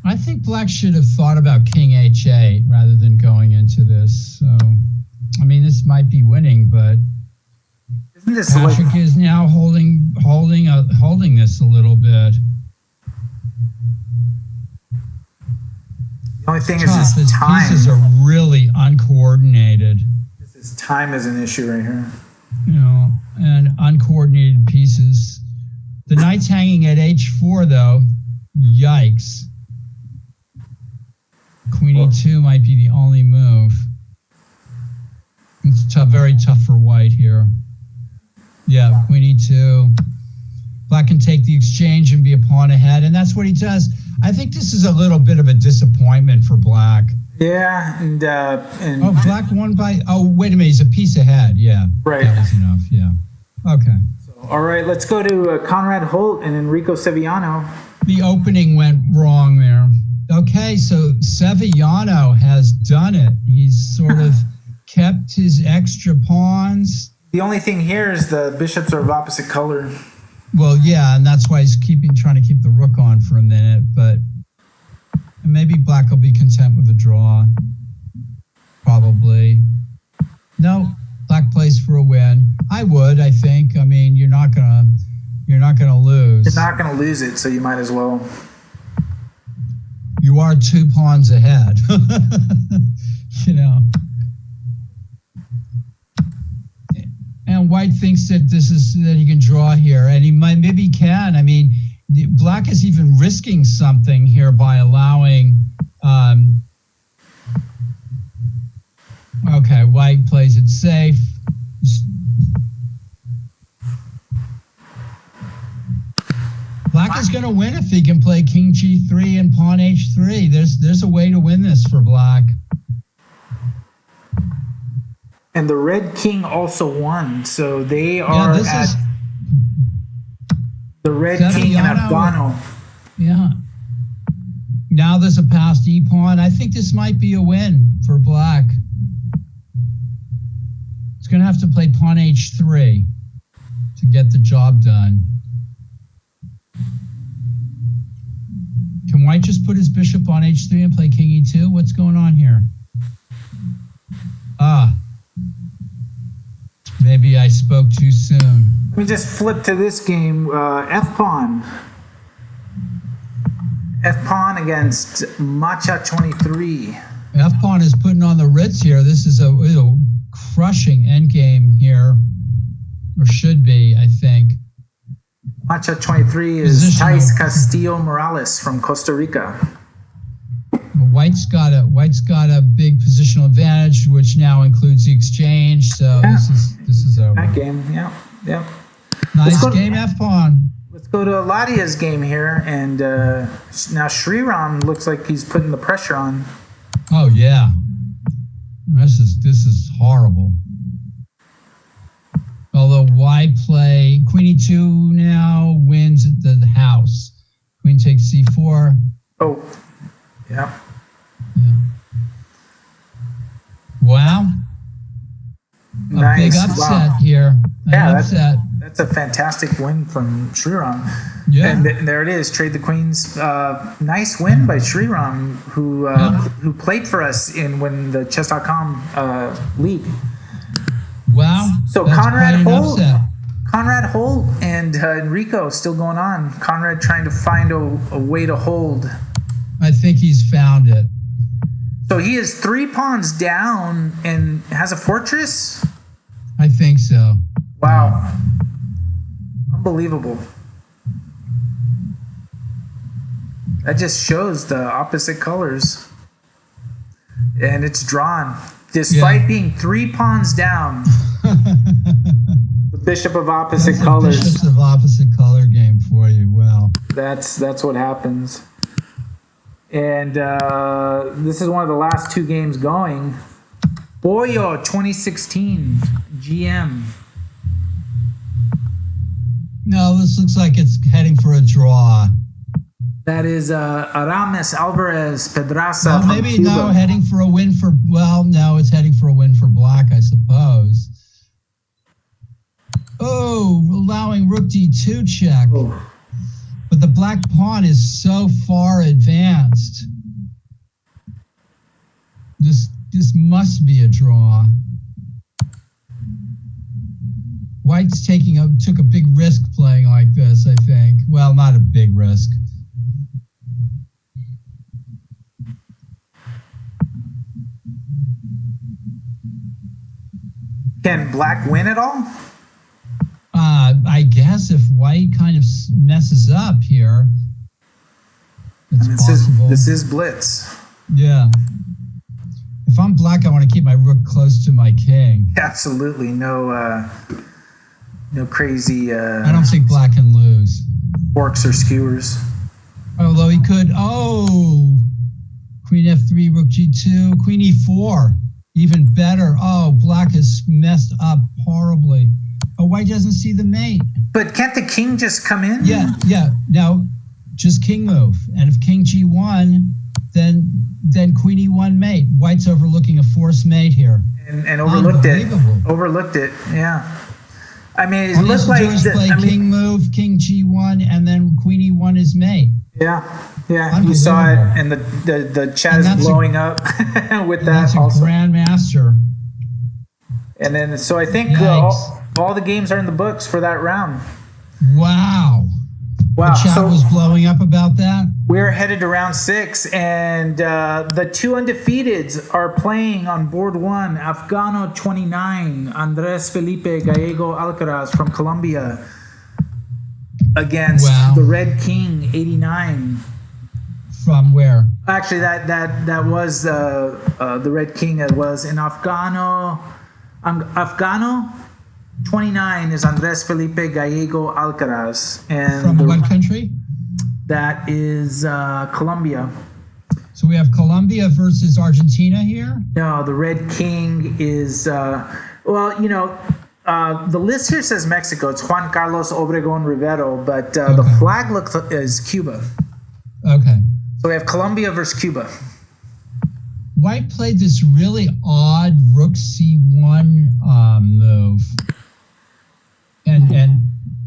I think black should have thought about king h8 rather than going into this. So, this might be winning, but isn't this Patrick is now holding this a little bit. The only thing is his time. Pieces are really uncoordinated. His time is an issue right here. And uncoordinated pieces. The knight's hanging at h4, though. Yikes. Queen e2 might be the only move. It's very tough for white here. Yeah, queen e2. Black can take the exchange and be a pawn ahead, and that's what he does. I think this is a little bit of a disappointment for black. Yeah, and black won by. Oh, wait a minute, he's a piece ahead. Yeah, right. That was enough. Yeah. Okay. All right, let's go to Conrad Holt and Enrico Sevillano. The opening went wrong there. Okay, so Saviano has done it. He's sort of kept his extra pawns. The only thing here is the bishops are of opposite color. Well, yeah, and that's why he's trying to keep the rook on for a minute, but maybe black will be content with a draw. Probably. No, black plays for a win. I think. You're not gonna lose. You're not gonna lose it, so you might as well. You are 2 pawns ahead. And white thinks that that he can draw here, and maybe he can. Black is even risking something here by allowing. Okay, white plays it safe. Black is going to win if he can play king g3 and pawn h3. There's a way to win this for black. And the red king also won, so they are the red king and Afghano. Yeah. Now there's a passed e-pawn. I think this might be a win for black. It's going to have to play pawn h3 to get the job done. Can white just put his bishop on h3 and play king e2? What's going on here? Maybe I spoke too soon. Let me just flip to this game. F-pawn. F-pawn against Matcha 23. F-pawn is putting on the Ritz here. This is a crushing endgame here. Or should be, I think. Matcha 23 is Thais Castillo Morales from Costa Rica. White's got a big positional advantage, which now includes the exchange. So this is over. That game, yeah. Nice game, F-pawn. Let's go to Ladia's game here, and now Sriram looks like he's putting the pressure on. Oh yeah, this is horrible. Although white play queen e2 now wins the house. Queen takes c4. Oh, yeah. Wow. Nice. A big upset here. That's a fantastic win from Sriram. Yeah. And there it is. Trade the queens. Nice win by Sriram, who played for us when the chess.com league. Wow. So Conrad Holt and Enrico still going on. Conrad trying to find a way to hold. I think he's found it. So he is 3 pawns down and has a fortress? I think so. Wow. Unbelievable. That just shows the opposite colors. And it's drawn. Despite being 3 pawns down. The bishop of opposite colors. Bishops of opposite color game for you. Wow. That's what happens. And this is one of the last 2 games going. Boyo 2016 GM. No, this looks like it's heading for a draw. That is Aramis Alvarez Pedraza. Well, maybe no, heading for a win for. Well, no, it's heading for a win for black, I suppose. Oh, allowing rook d2 check. Oh. But the black pawn is so far advanced. This must be a draw. White's took a big risk playing like this, I think. Well, not a big risk. Can black win at all? I guess if white kind of messes up here, it's possible. This is Blitz. Yeah. If I'm black, I want to keep my rook close to my king. Absolutely. No crazy... I don't think black can lose. Forks or skewers. Although he could... Oh! Queen f3, rook g2, queen e4. Even better. Oh, black has messed up horribly. Oh, white doesn't see the mate. But can't the king just come in? Yeah. Now, just king move. And if king g1, then queen e1 mate. White's overlooking a forced mate here. And overlooked it. Overlooked it, yeah. I mean, it looks like... king move, king g1, and then queen e1 is mate. Yeah, you saw it, and the chat is blowing up with that. That's also a Grandmaster. And then, so I think all the games are in the books for that round. Wow. The chat was blowing up about that. We're headed to round 6, and the 2 undefeateds are playing on board 1. Afgano 29, Andres Felipe Gallego Alcaraz from Colombia against the Red King 89. From where? Actually, that was the Red King. It was in Afgano 29 is Andres Felipe Gallego Alcaraz. And from what country? That is Colombia. So we have Colombia versus Argentina here? No, the Red King is, the list here says Mexico. It's Juan Carlos Obregón Rivero, but the flag is Cuba. Okay. So we have Colombia versus Cuba. White played this really odd rook c1 move. And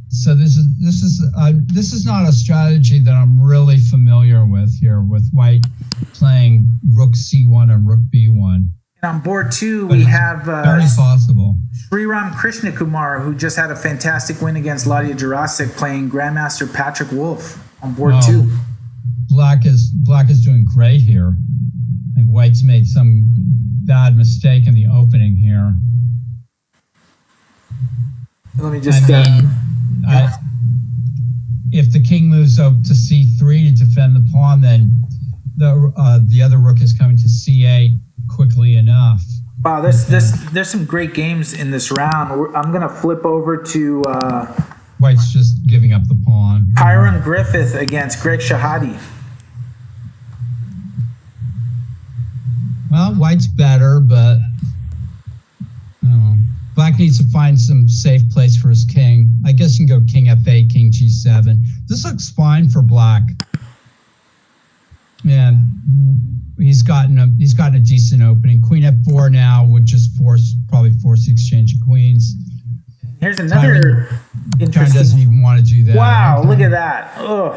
so this is not a strategy that I'm really familiar with here, with white playing rook c1 and rook b1. And on board 2, we have very possible. Sriram Krishnakumar, who just had a fantastic win against Ladia Jurasic, playing Grandmaster Patrick Wolf on board 2. Black is doing great here. I think white's made some bad mistake in the opening here. Let me just... if the king moves up to c3 to defend the pawn, then the other rook is coming to c8 quickly enough. Wow, there's some great games in this round. I'm going to flip over to... White's just giving up the pawn. Tyron Griffith against Greg Shahadi. Well, white's better, but... Black needs to find some safe place for his king. I guess you can go king f8, king g7. This looks fine for black. And he's gotten a decent opening. Queen f4 now would just probably force the exchange of queens. Here's another interesting... Tyron doesn't even want to do that. Wow, look at that. Ugh.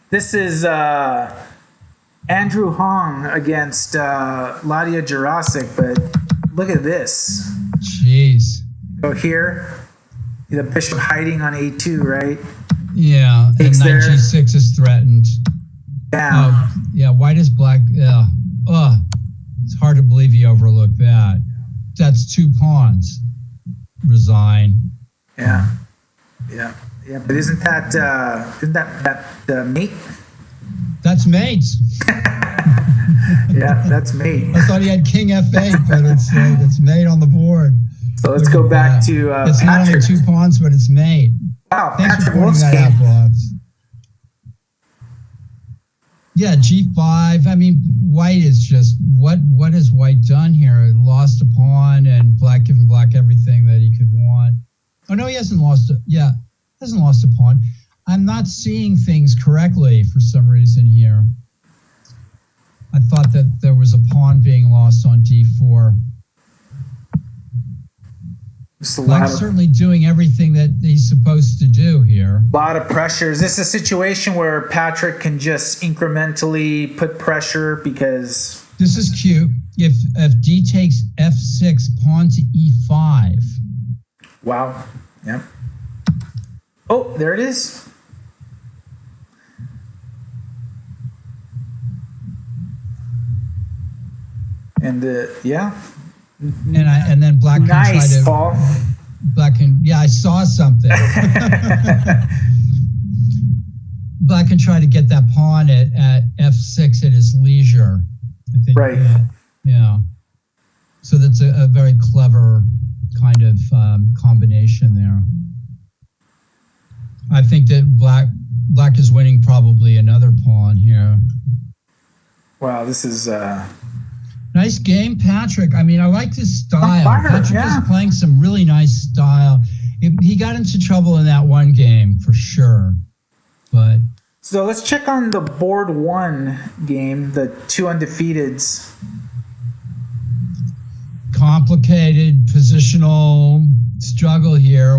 This is Andrew Hong against Ladia Jurasic, but look at this. Jeez. So here, the bishop hiding on a2, right? Yeah, and knight g6 is threatened. Down. Yeah, white is black. It's hard to believe he overlooked that. That's 2 pawns. Resign. Yeah. But isn't that mate? That's mates. Yeah, that's mate. I thought he had king f8, but it's mate on the board. So let's go back to it's Patrick. not only 2 pawns, but it's mate. Wow, Thanks Patrick for pointing that out, Bobs. Yeah, g5. I mean, white is just, what has white done here? Lost a pawn and black giving black everything that he could want. Oh, no, he hasn't lost hasn't lost a pawn. I'm not seeing things correctly for some reason here. I thought that there was a pawn being lost on d4. Black's certainly doing everything that he's supposed to do here. A lot of pressure. Is this a situation where Patrick can just incrementally put pressure because... This is cute. If d takes f6, pawn to e5. Wow. Yep. Oh, there it is. And yeah. And then black can try to... Paul. Black can... Yeah, I saw something. Black can try to get that pawn at f6 at his leisure. I think, right. Yeah. So that's a very clever kind of combination there. I think that black is winning probably another pawn here. Wow, this is... Nice game, Patrick. I mean, I like his style. Patrick is playing some really nice style. He got into trouble in that one game for sure. But so let's check on the board 1 game, the 2 undefeateds. Complicated positional struggle here.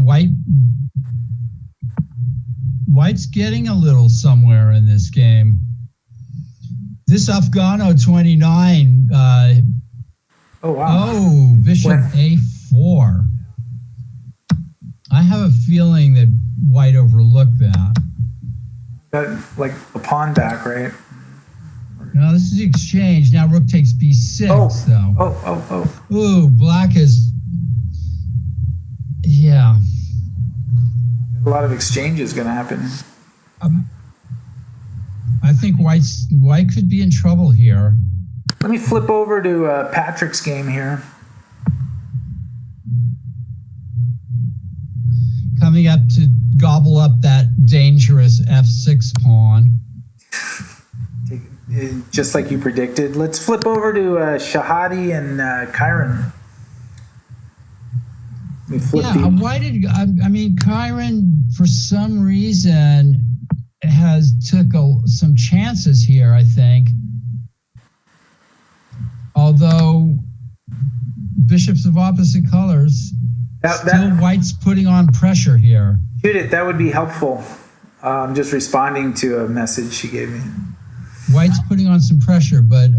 White's getting a little somewhere in this game. This Afghano 29. Oh, wow. Oh, bishop a4. I have a feeling that white overlooked that. Got like a pawn back, right? No, this is the exchange. Now rook takes b6, though. Oh. Ooh, black is... Yeah. A lot of exchanges going to happen. I think white could be in trouble here. Let me flip over to Patrick's game here. Coming up to gobble up that dangerous f6 pawn. Just like you predicted. Let's flip over to Shahadi and Tyron. Tyron, for some reason, has took some chances here, I think. Although bishops of opposite colors, still white's putting on pressure here. Shoot it, that would be helpful. I'm just responding to a message she gave me. White's putting on some pressure, but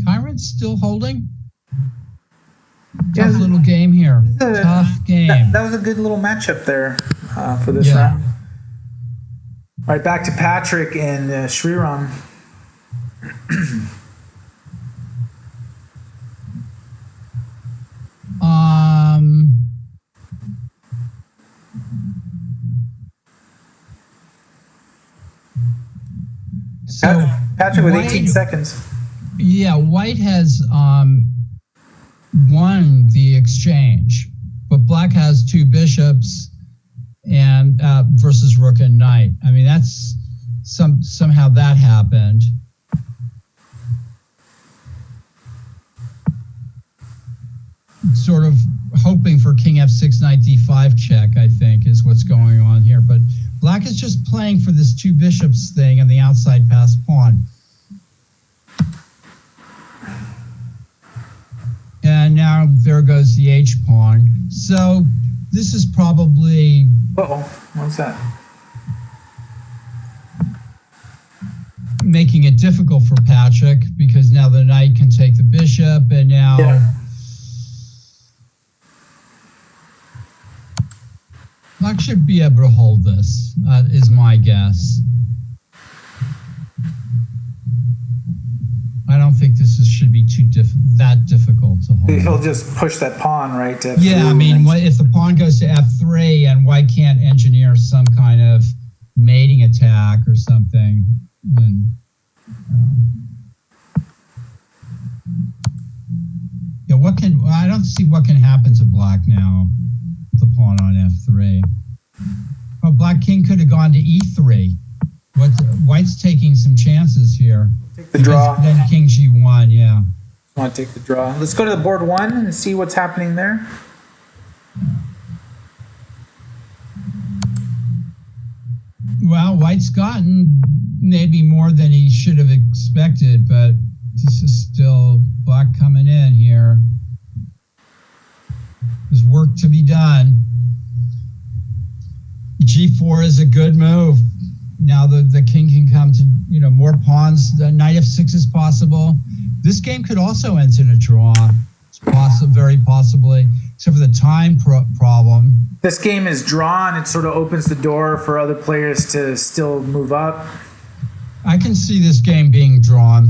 Tyron's still holding. Tough little game here. Tough game. That was a good little matchup there for this round. All right, back to Patrick and Sriram. So Patrick with 18 seconds. Yeah, white has won the exchange, but black has 2 bishops and versus rook and knight. I mean, that's somehow that happened. Sort of hoping for king f6, knight d5 check, I think, is what's going on here. But black is just playing for this 2 bishops thing and the outside pass pawn. And now there goes the h pawn. So this is probably... What's that? Making it difficult for Patrick because now the knight can take the bishop and now... Yeah. Black should be able to hold this, is my guess. I don't think this should be that difficult to hold. He'll just push that pawn right to F3. Yeah, I mean, if the pawn goes to F3 and white can't engineer some kind of mating attack or something, then... I don't see what can happen to black now. The pawn on f3. Well, black king could have gone to e3. White's taking some chances here. Take the draw. Then king g1, yeah. Want to take the draw. Let's go to the board 1 and see what's happening there. Well, White's gotten maybe more than he should have expected, but this is still black coming in here. There's work to be done. G4 is a good move. Now the king can come to, more pawns. The knight f6 is possible. This game could also end in a draw. It's possible, very possibly, except for the time problem. This game is drawn. It sort of opens the door for other players to still move up. I can see this game being drawn.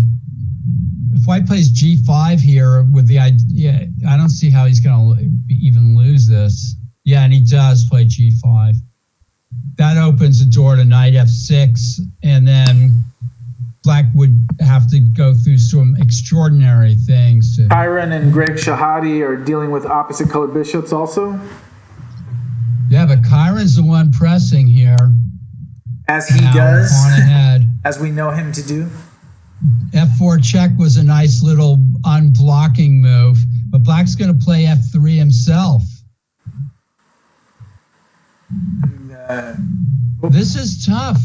If White plays g5 here with the idea, I don't see how he's going to even lose this. Yeah, and he does play g5. That opens the door to knight f6, and then black would have to go through some extraordinary things. Tyron and Greg Shahadi are dealing with opposite colored bishops also. Yeah, but Kyron's the one pressing here. As he now, does. On ahead. As we know him to do. F4 check was a nice little unblocking move, but black's going to play f3 himself. This is tough.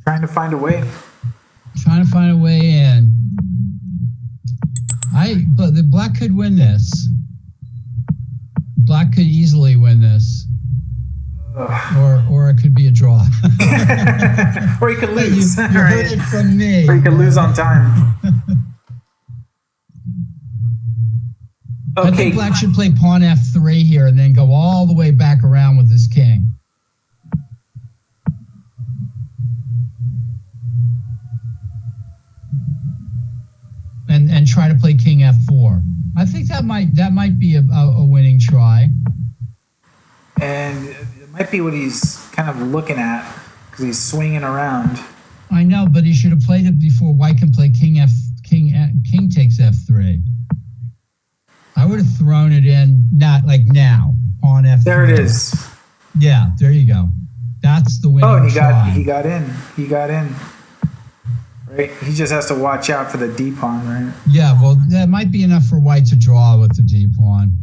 Trying to find a way. Trying to find a way in. But the black could win this. Black could easily win this. Or it could be a draw. Or he could lose. You heard it from me. Or he could lose on time. Okay. I think black should play pawn f3 here and then go all the way back around with his king. And try to play king f4. I think that might be a winning try. And it might be what he's kind of looking at because he's swinging around. I know, but he should have played it before White can play king takes f3. I would have thrown it in, not like now, pawn f3. There it is. Yeah, there you go. That's the winning try. He got in. Right? He just has to watch out for the d pawn, right? Yeah, well, that might be enough for White to draw with the d pawn.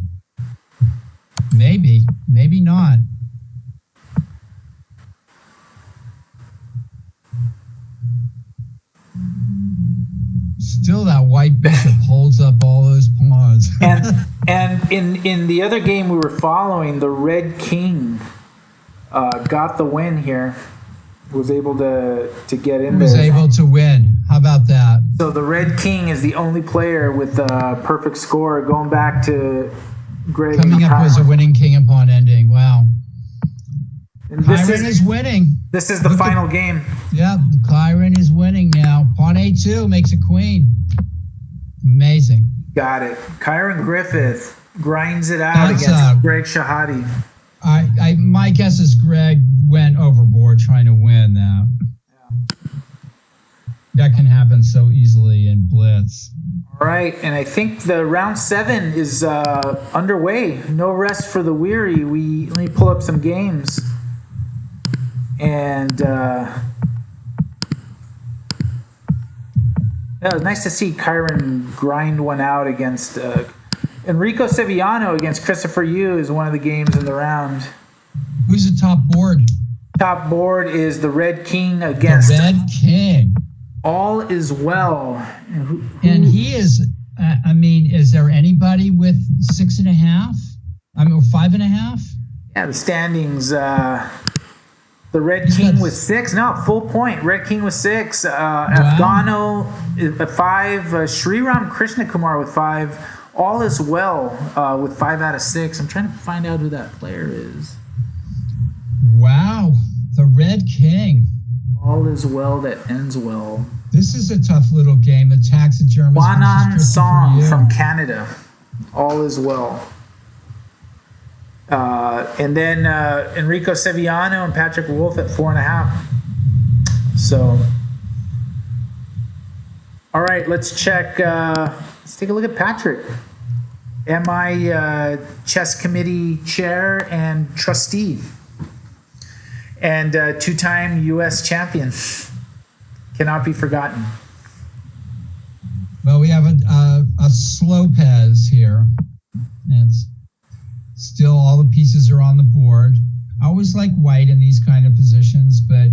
Maybe not. Still, that white bishop holds up all those pawns. and in the other game we were following, the red king got the win here. Was able to get in there. Was able to win. How about that? So the red king is the only player with a perfect score, going back to Greg. Coming up was a winning king and pawn ending. Wow. Tyron is winning. This is the final game. Yeah, Tyron is winning now. Pawn a2 makes a queen. Amazing. Got it. Kyron Griffith grinds it out against Greg Shahadi. My guess is Greg went overboard trying to win that. Yeah. That can happen so easily in Blitz. All right, and I think the round 7 is underway. No rest for the weary. Let me pull up some games. And yeah, it was nice to see Kyron grind one out against Enrico Sevillano against Christopher Yu is one of the games in the round. Who's the top board? Top board is the Red King against the Red King. All is well. And he is, is there anybody with 6.5? Or 5.5? Yeah, the standings, the Red King with 6. No, full point. Red King with 6. Afghano 5. Sriram Krishnakumar with 5. All is well with 5 out of 6. I'm trying to find out who that player is. Wow, the Red King. All is well that ends well. This is a tough little game. The taxidermist. Wanan Song from Canada. All is well. And then Enrico Sevillano and Patrick Wolf at 4.5. So All right, let's check. Let's take a look at Patrick. Am I chess committee chair and trustee? And two-time U.S. champion. Cannot be forgotten. Well, we have a Slopez here. And it's still all the pieces are on the board. I always like white in these kind of positions, but,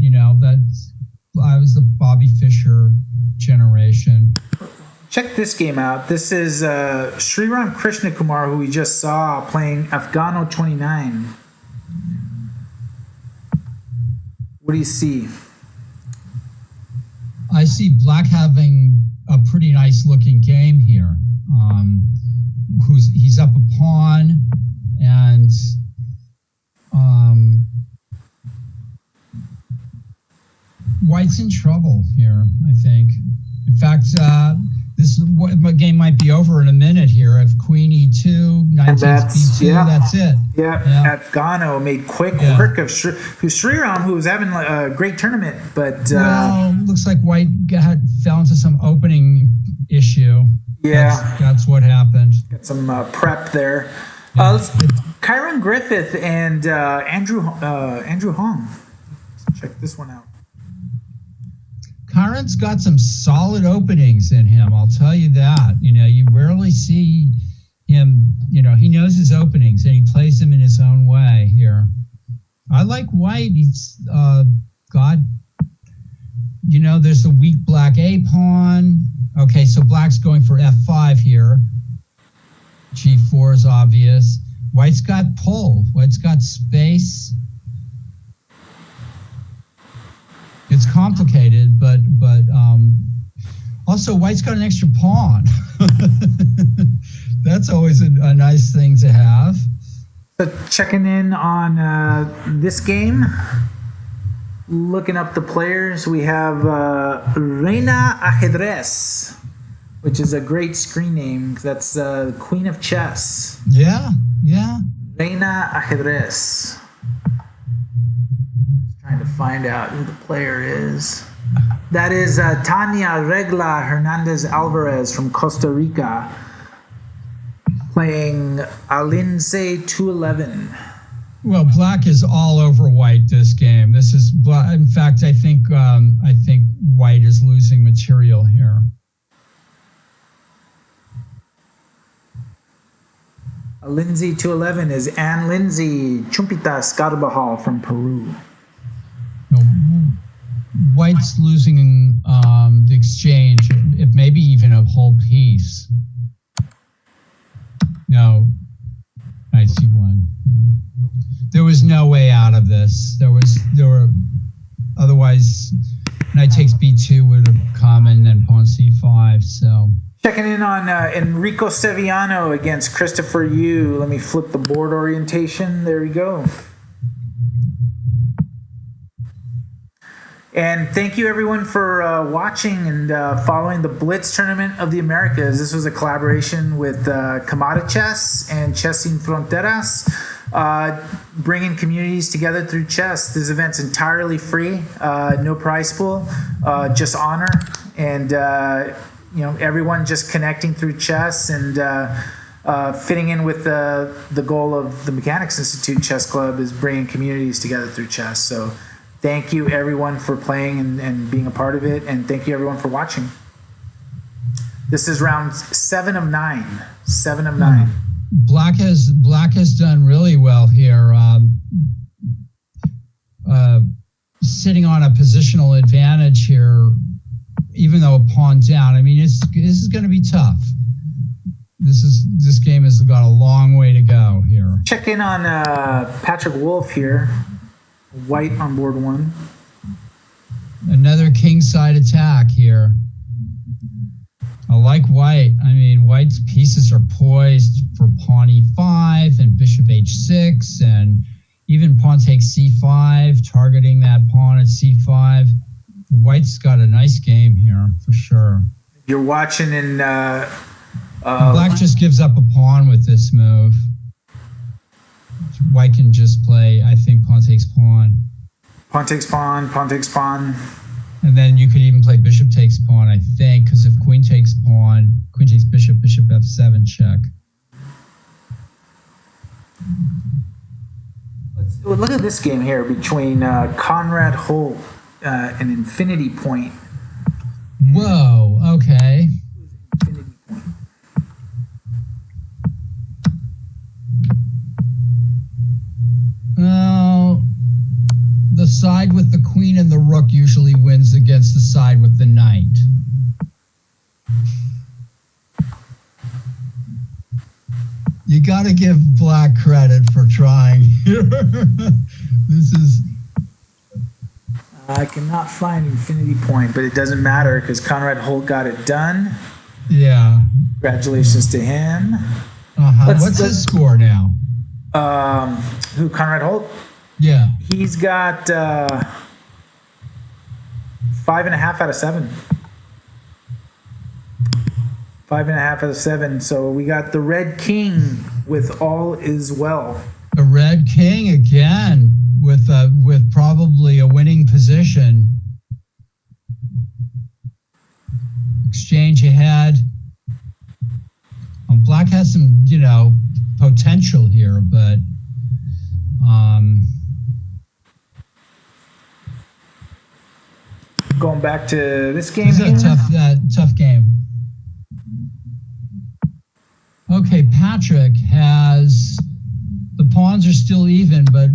I was the Bobby Fischer generation. Check this game out. This is Sriram Krishnakumar, who we just saw playing Afghano 29. What do you see? I see black having a pretty nice looking game here. He's up a pawn, and white's in trouble here, I think. In fact, this game might be over in a minute here. If Queen E2, knight takes B2, that's it. Yeah. Afghano made quick work of Sriram, who was having a great tournament, but looks like white fell into some opening issue. Yeah, that's what happened. Got some prep there. Kyron Griffith and Andrew Hong. Let's check this one out. Kyron's got some solid openings in him, I'll tell you that. You rarely see him, he knows his openings and he plays them in his own way here. I like white. He's there's the weak black A pawn. Okay, so black's going for F5 here. G4 is obvious. White's got pull. White's got space. It's complicated, but also white's got an extra pawn. That's always a nice thing to have. So checking in on this game, looking up the players, we have Reina Ajedrez, which is a great screen name. That's the Queen of Chess. Yeah. Reina Ajedrez. Trying to find out who the player is. That is Tania Regla Hernandez Alvarez from Costa Rica, playing Alinze 211. Well, black is all over white this game. This is, in fact, I think white is losing material here. Alinze 211 is Ann Lindsay Chumpitas Carbajal from Peru. White's losing the exchange, if maybe even a whole piece. No, knight C1. There was no way out of this. There were otherwise knight takes B2 would have come and then pawn C5. So checking in on Enrico Sevillano against Christopher Yu. Let me flip the board orientation. There we go. And thank you, everyone, for watching and following the Blitz Tournament of the Americas. This was a collaboration with Kamada Chess and Chess Sin Fronteras, bringing communities together through chess. This event's entirely free, no prize pool, just honor, and everyone just connecting through chess and fitting in with the goal of the Mechanics Institute Chess Club is bringing communities together through chess. So thank you, everyone, for playing and being a part of it, and thank you, everyone, for watching. This is round 7 of 9. 7 of 9. Black has done really well here, sitting on a positional advantage here, even though a pawn down. I mean, this is going to be tough. This game has got a long way to go here. Check in on Patrick Wolf here. White on board 1. Another kingside attack here. I like white. I mean, white's pieces are poised for pawn e5 and bishop h6 and even pawn takes c5, targeting that pawn at c5. White's got a nice game here for sure. You're watching in... Black just gives up a pawn with this move. White can just play, I think, pawn takes pawn. Pawn takes pawn, pawn takes pawn. And then you could even play bishop takes pawn, I think, because if queen Well, look at this game here between Conrad Holt and Infinity Point. Whoa, okay. Infinity Point. Well, the side with the queen and the rook usually wins against the side with the knight. You got to give black credit for trying. This is... I cannot find Infinity Point, but it doesn't matter because Conrad Holt got it done. Yeah. Congratulations to him. What's his score now? Who, Conrad Holt? Yeah. He's got 5.5 out of 7. 5.5 out of 7. So we got the Red King with All Is Well. The Red King again with probably a winning position. Exchange ahead. Black has some, potential here, but going back to this game. This is a tough game. Okay, Patrick has the pawns are still even, but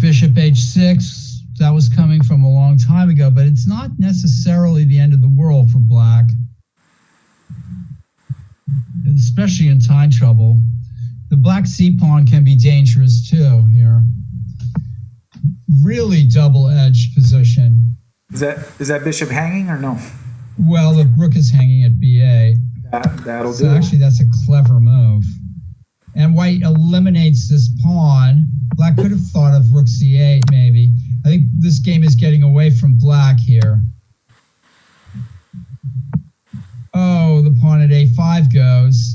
bishop h6, that was coming from a long time ago, but it's not necessarily the end of the world for black, especially in time trouble. The black c-pawn can be dangerous too here. Really double-edged position. Is that bishop hanging or no? Well, the rook is hanging at b8. That'll do. So actually, that's a clever move. And white eliminates this pawn. Black could have thought of rook c8, maybe. I think this game is getting away from black here. Oh, the pawn at a5 goes.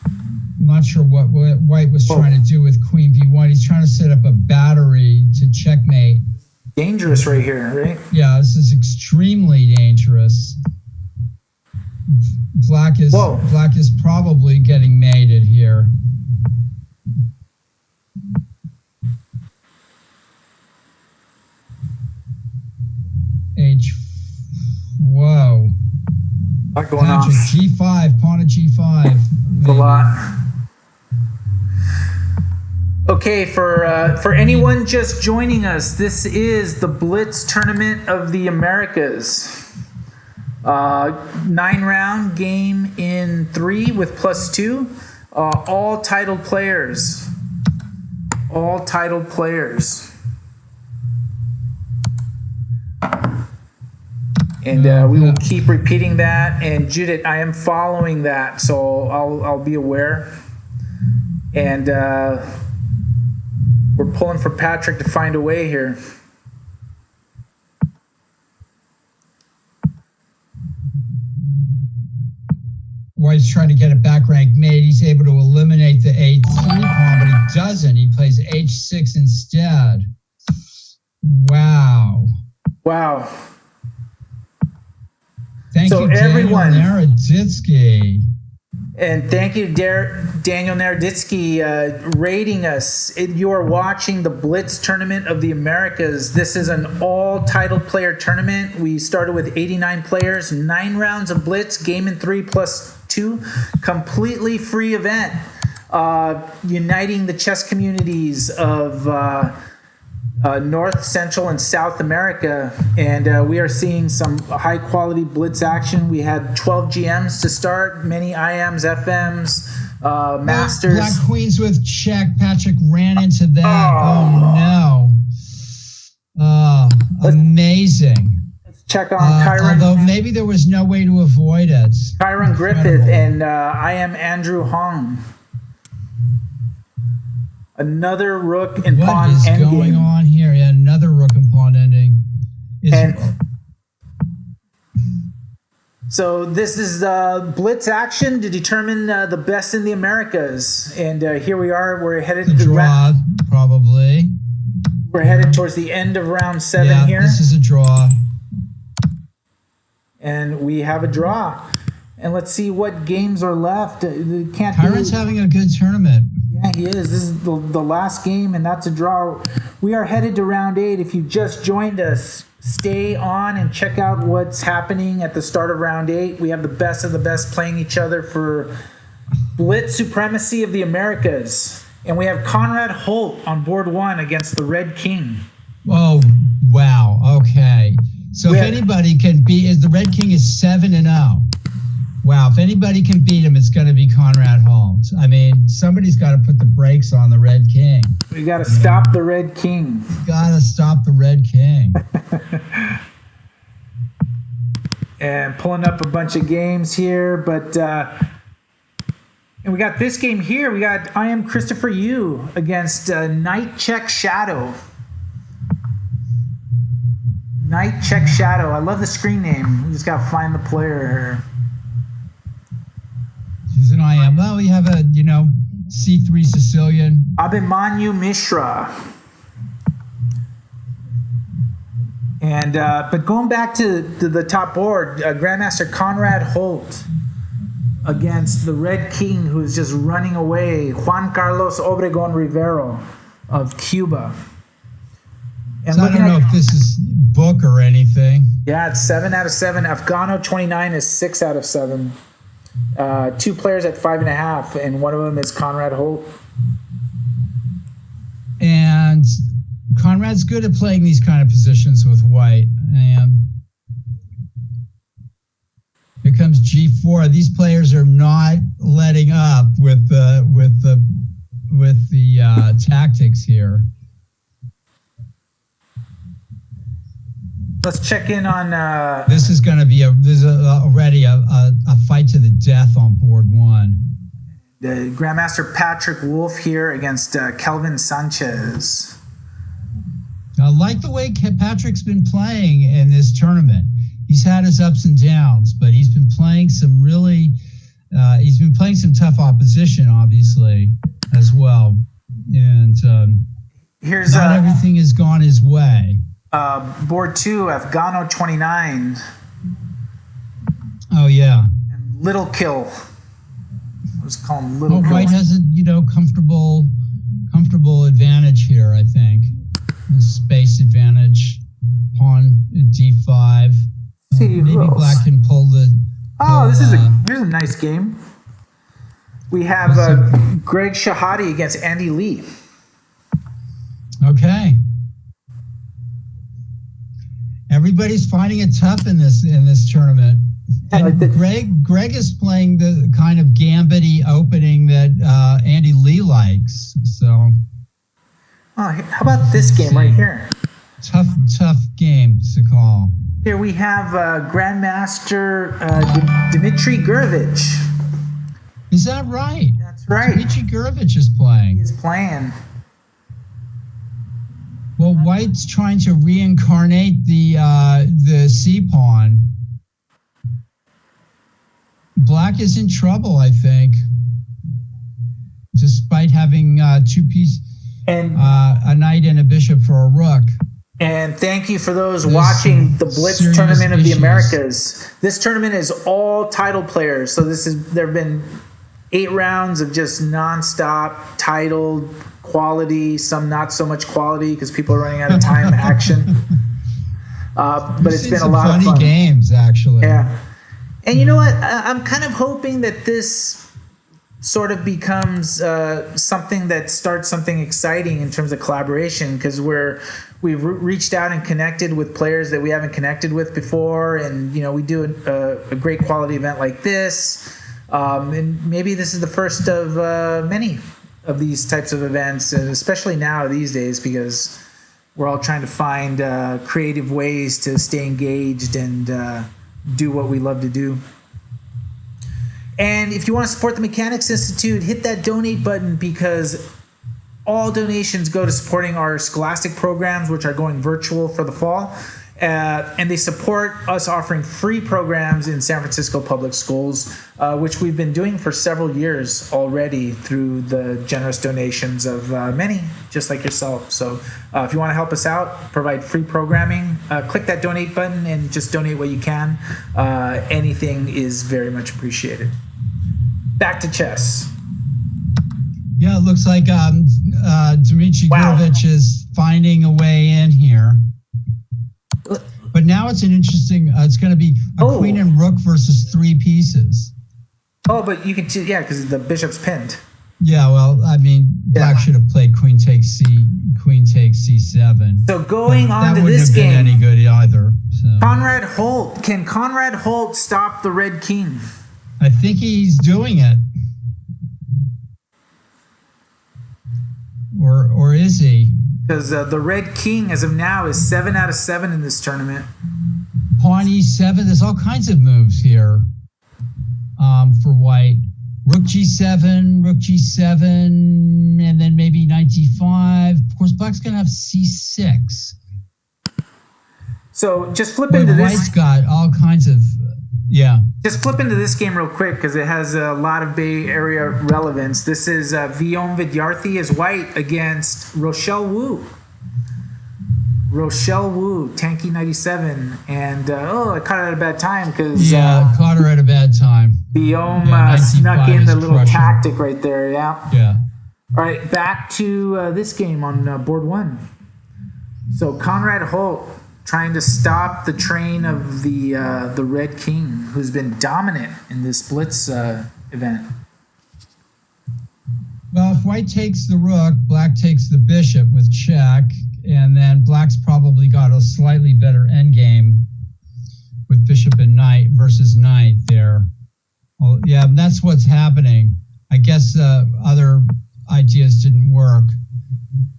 I'm not sure what white was trying to do with queen b1. He's trying to set up a battery to checkmate. Dangerous right here, right? Yeah, this is extremely dangerous. Black is probably getting mated here. Whoa. A lot going on. G5, pawn at G5. A lot. Okay, for anyone just joining us, this is the Blitz Tournament of the Americas. 9-round game in 3 with +2. All titled players. All titled players. And we will keep repeating that. And Judith, I am following that, so I'll be aware. And we're pulling for Patrick to find a way here. White's trying to get a back rank mate. He's able to eliminate the a3 pawn, but he doesn't. He plays h6 instead. Wow. Wow. Thank you, everyone. Daniel Naroditsky. And thank you, Daniel Naroditsky, rating us. You are watching the Blitz Tournament of the Americas. This is an all-titled player tournament. We started with 89 players, 9 rounds of Blitz, game in 3 +2, completely free event, uniting the chess communities of North, Central, and South America. And we are seeing some high-quality Blitz action. We had 12 GMs to start, many IMs, FMs, Masters. Black Queens with check. Patrick ran into that. Oh no. Amazing. Let's check on Tyron. Although maybe there was no way to avoid it. Tyron Griffith and I am Andrew Hong. Another rook and pawn ending. What is going on here? Yeah, another rook and pawn ending. So this is Blitz action to determine the best in the Americas. And here we are. We're headed to draw, probably. We're headed towards the end of round 7 here. This is a draw. And we have a draw. And let's see what games are left. Tyron's having a good tournament. Yeah, he is. This is the last game, and that's a draw. We are headed to round 8. If you just joined us, stay on and check out what's happening at the start of round 8. We have the best of the best playing each other for Blitz Supremacy of the Americas. And we have Conrad Holt on board 1 against the Red King. Oh, wow. Okay. So if anybody can beat, the Red King is 7-0. Wow, if anybody can beat him, it's going to be Conrad Holt. I mean, somebody's got to put the brakes on the Red King. We got to stop the Red King. Got to stop the Red King. And pulling up a bunch of games here, but and we got this game here. We got I Am Christopher Yu against Night Check Shadow. Night Check Shadow. I love the screen name. We just got to find the player here. He's an I Am. Well, we have a, C3 Sicilian. Abhimanyu Mishra. And but going back to the top board, Grandmaster Conrad Holt against the Red King, who is just running away, Juan Carlos Obregón Rivero of Cuba. And So I don't know if this is book or anything. Yeah, it's 7 out of 7. Afgano 29 is 6 out of 7. 2 players at 5.5, and one of them is Conrad Holt. And Conrad's good at playing these kind of positions with white. And here comes G4. These players are not letting up with the tactics here. Let's check in on. This is going to be already a fight to the death on board 1. The Grandmaster Patrick Wolf here against Kelvin Sanchez. I like the way Patrick's been playing in this tournament. He's had his ups and downs, but he's been playing some tough opposition, obviously, as well. And not everything has gone his way. Board 2, Afgano 29. Oh, yeah. And Little Kill. Let's call him Little Kill. White has a, comfortable advantage here, I think. A space advantage. Pawn at D5. Maybe Black can pull the... here's a nice game. We have Greg Shahadi against Andy Lee. Okay. Everybody's finding it tough in this tournament. And Greg is playing the kind of gambit-y opening that Andy Lee likes. So, how about this game right here? Tough game to call. Here we have Grandmaster Dmitry Gurevich. Is that right? That's right. Dmitry Gurevich is playing. He's playing. Well, White's trying to reincarnate the C pawn. Black is in trouble, I think, despite having 2 pieces and a knight and a bishop for a rook. And thank you for those watching the Blitz Tournament of the Americas. This tournament is all title players, so there have been 8 rounds of just nonstop titled quality, some not so much quality because people are running out of time action. But it's been a lot of fun. Funny games, actually. Yeah. And you know what? I'm kind of hoping that this sort of becomes something that starts something exciting in terms of collaboration, because we've reached out and connected with players that we haven't connected with before, and we do a great quality event like this, and maybe this is the first of many of these types of events, and especially now these days, because we're all trying to find creative ways to stay engaged and do what we love to do. And if you want to support the Mechanics Institute, hit that donate button, because all donations go to supporting our scholastic programs, which are going virtual for the fall. And they support us offering free programs in San Francisco public schools, which we've been doing for several years already through the generous donations of many, just like yourself. So if you want to help us out, provide free programming, click that donate button and just donate what you can. Anything is very much appreciated. Back to chess. Yeah, it looks like Dmitry Gurevich is finding a way in here. But now it's an interesting, it's going to be a queen and rook versus 3 pieces. Oh, but you can, because the bishop's pinned. Yeah, well, I mean, black should have played queen takes c7. So going on to this game. That wouldn't have been any good either. So. Conrad Holt. Can Conrad Holt stop the red king? I think he's doing it. Or is he? Because the red king, as of now, is 7 out of 7 in this tournament. Pawn e7. There's all kinds of moves here for white. Rook g7, and then maybe knight d5. Of course, black's going to have c6. So just flip into this. White's got all kinds of... Yeah. Just flip into this game real quick because it has a lot of Bay Area relevance. This is Villan Vidyarthi as white against Rochelle Wu. Rochelle Wu, Tanky 97. And, I caught it at a bad time because... Yeah, caught her at a bad time. Villan snuck in the little tactic right there, yeah. All right, back to this game on board 1. So Conrad Holt trying to stop the train of the Red King, who's been dominant in this Blitz event. Well, if white takes the rook, black takes the bishop with check, and then black's probably got a slightly better endgame with bishop and knight versus knight there. Well, yeah, that's what's happening. I guess other ideas didn't work.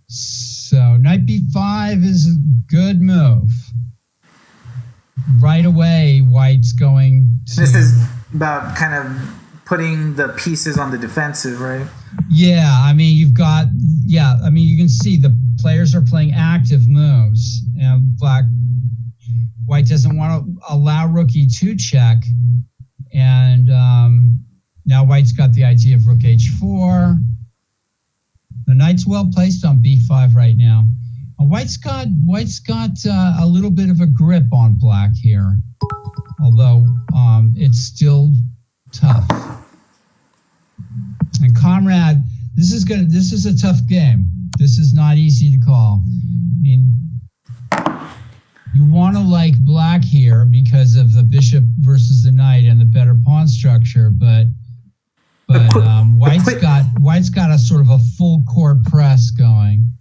So knight b5 is a good move. Right away, white's going to... This is about kind of putting the pieces on the defensive, right? Yeah, I mean, you can see the players are playing active moves. And white doesn't want to allow rook e2 check. And now white's got the idea of rook h4. The knight's well placed on b5 right now. White's got a little bit of a grip on black here, although it's still tough. And Conrad, this is a tough game. This is not easy to call. I mean, you want to like black here because of the bishop versus the knight and the better pawn structure, but white's got a sort of a full court press going.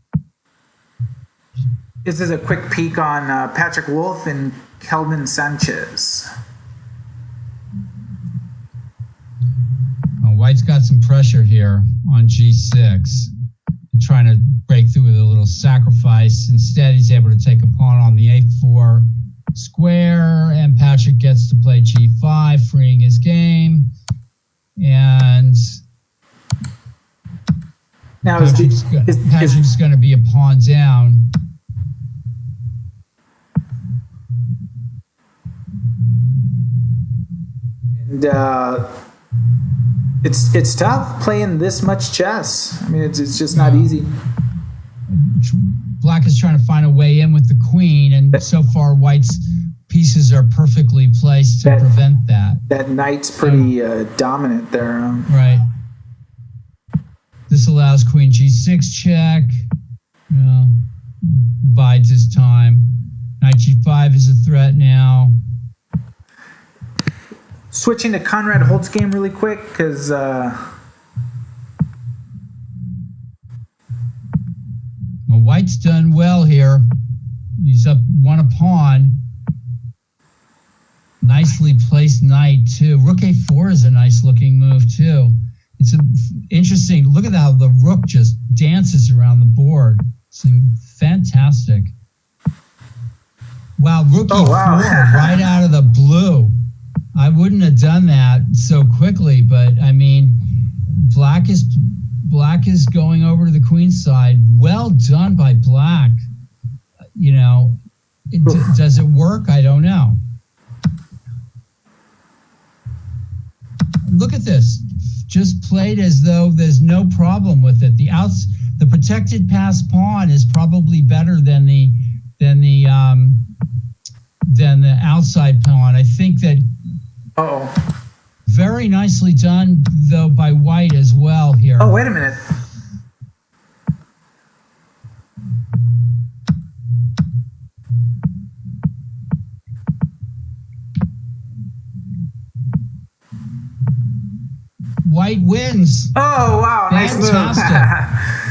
This is a quick peek on Patrick Wolf and Kelvin Sanchez. White's got some pressure here on g6, trying to break through with a little sacrifice. Instead, he's able to take a pawn on the a4 square, and Patrick gets to play g5, freeing his game. And now Patrick's going to be a pawn down. And it's tough playing this much chess. I mean, it's just not easy. Black is trying to find a way in with the queen, and so far white's pieces are perfectly placed to prevent that. That knight's pretty dominant there. Right. This allows queen g6 check. Bides his time. Knight g5 is a threat now. Switching to Conrad Holt's game really quick because White's done well here. He's up one pawn. Nicely placed knight too. Rook a4 is a nice looking move too. It's interesting. Look at how the rook just dances around the board. It's fantastic. Wow, rook e4 right out of the blue. I wouldn't have done that so quickly, but I mean, black is going over to the queen side. Well done by black. Does it work? I don't know. Look at this. Just played as though there's no problem with it. The protected pass pawn is probably better than the outside pawn. I think that. Very nicely done though by White as well here. Oh, wait a minute. White wins. Oh, wow. Nice move.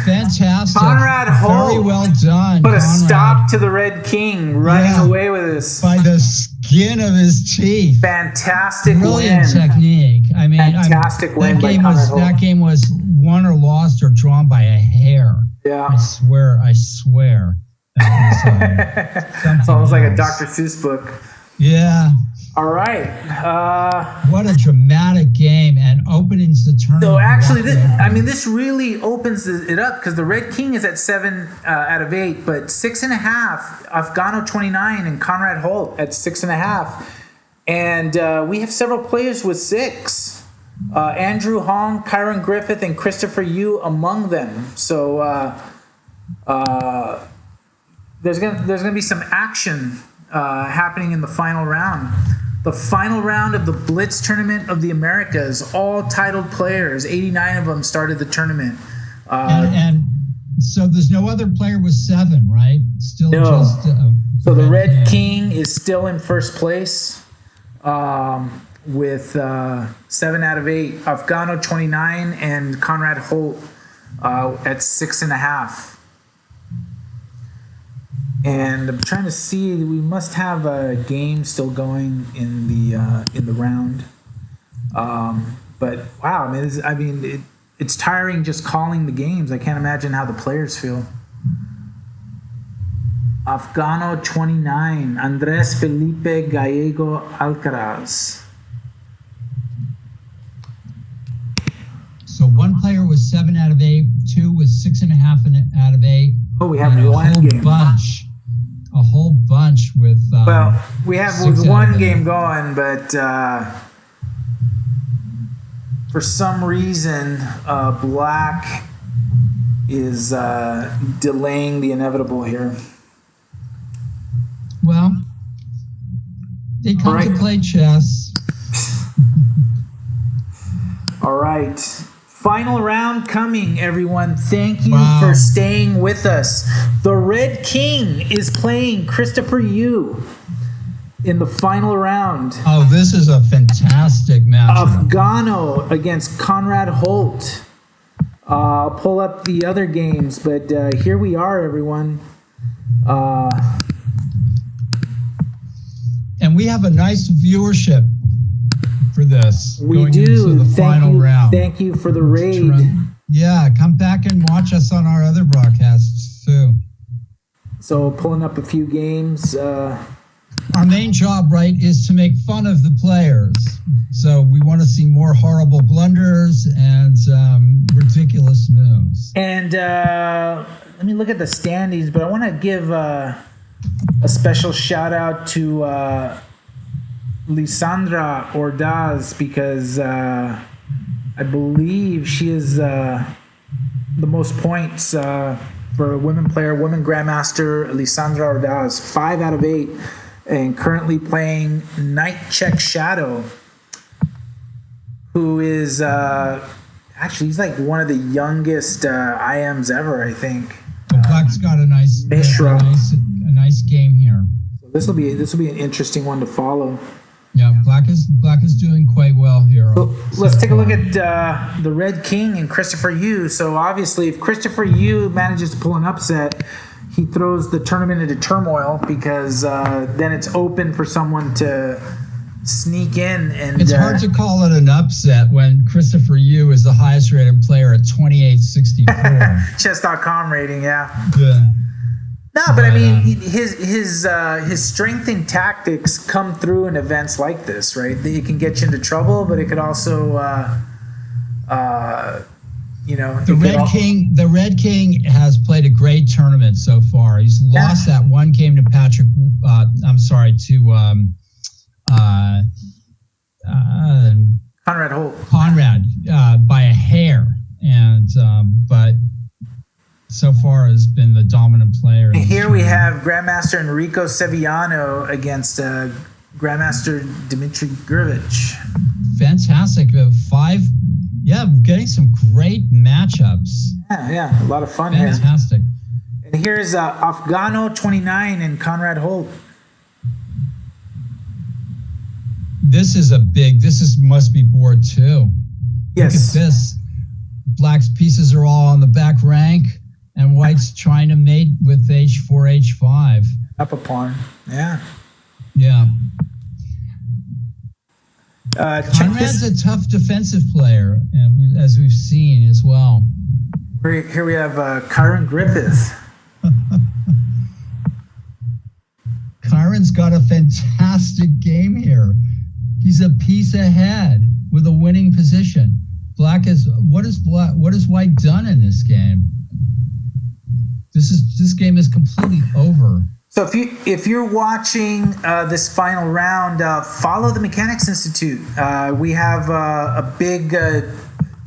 Fantastic. Conrad Holt. Very well done. Put a stop to the Red King running away with this. By the skin of his teeth. Fantastic Brilliant win. Technique. I mean, fantastic win by Conrad Holt. That game was won or lost or drawn by a hair. Yeah. I swear. That was, it's almost like a Dr. Seuss book. Yeah. All right. What a dramatic game and opens the tournament. So actually, this really opens it up because the Red King is at 7 out of 8, but 6.5. Afghano 29 and Conrad Holt at 6.5, and we have several players with 6. Andrew Hong, Kyron Griffith, and Christopher Yu among them. So there's gonna be some action happening in the final round. The final round of the Blitz Tournament of the Americas, all titled players, 89 of them started the tournament. And so there's no other player with 7, right? Still no. Just so the Red King is still in first place with 7 out of 8. Afghano 29 and Conrad Holt at 6.5. And I'm trying to see. We must have a game still going in the round. But wow, it's tiring just calling the games. I can't imagine how the players feel. Afghano 29, Andres Felipe Gallego Alcaraz. So one player was 7 out of 8, 2 was 6.5 out of 8. Oh, we have one game. A whole bunch with. We have with one game going, but for some reason, Black is delaying the inevitable here. Well, they come to play chess. All right. Final round coming, everyone. Thank you for staying with us. The Red King is playing Christopher Yu in the final round. Oh, this is a fantastic match. Afghano against Conrad Holt. I'll pull up the other games, but here we are, everyone. And we have a nice viewership for this. We do. The final round. Thank you for the raid. Yeah, come back and watch us on our other broadcasts too. So pulling up a few games. Our main job, right, is to make fun of the players. So we want to see more horrible blunders and ridiculous moves. And let me look at the standings, but I want to give a special shout out to Lisandra Ordaz, because I believe she is the most points for a women player, women Grandmaster Lisandra Ordaz, 5 out of 8, and currently playing Knight Check Shadow, who is actually, he's like one of the youngest IMs ever, I think. Well, Black's got a nice game here. So this will be an interesting one to follow. Yeah, Black is doing quite well here. So let's take a look at the Red King and Christopher Yu. So obviously, if Christopher Yu manages to pull an upset, he throws the tournament into turmoil, because then it's open for someone to sneak in. And it's hard to call it an upset when Christopher Yu is the highest rated player at 2864. Chess.com rating, yeah. Yeah. No, but I mean, his strength and tactics come through in events like this, right? It can get you into trouble, but it could also The Red King has played a great tournament so far. He's lost that one game to Patrick. Conrad Holt. Conrad by a hair, and but so far has been the dominant player. And here we have Grandmaster Enrico Sevillano against Grandmaster Dmitry Griffith. Fantastic. Getting some great matchups. Yeah, a lot of fun here. Fantastic. And here's Afghano 29 and Conrad Holt. This must be board 2. Yes. Look at this. Black's pieces are all on the back rank, and White's trying to mate with H4, H5. Up a pawn. Yeah. Yeah. Conrad's a tough defensive player, as we've seen as well. Here we have Griffith. Kyron's got a fantastic game here. He's a piece ahead with a winning position. What has White done in this game? This game is completely over. So if you're watching this final round, follow the Mechanics Institute. We have a big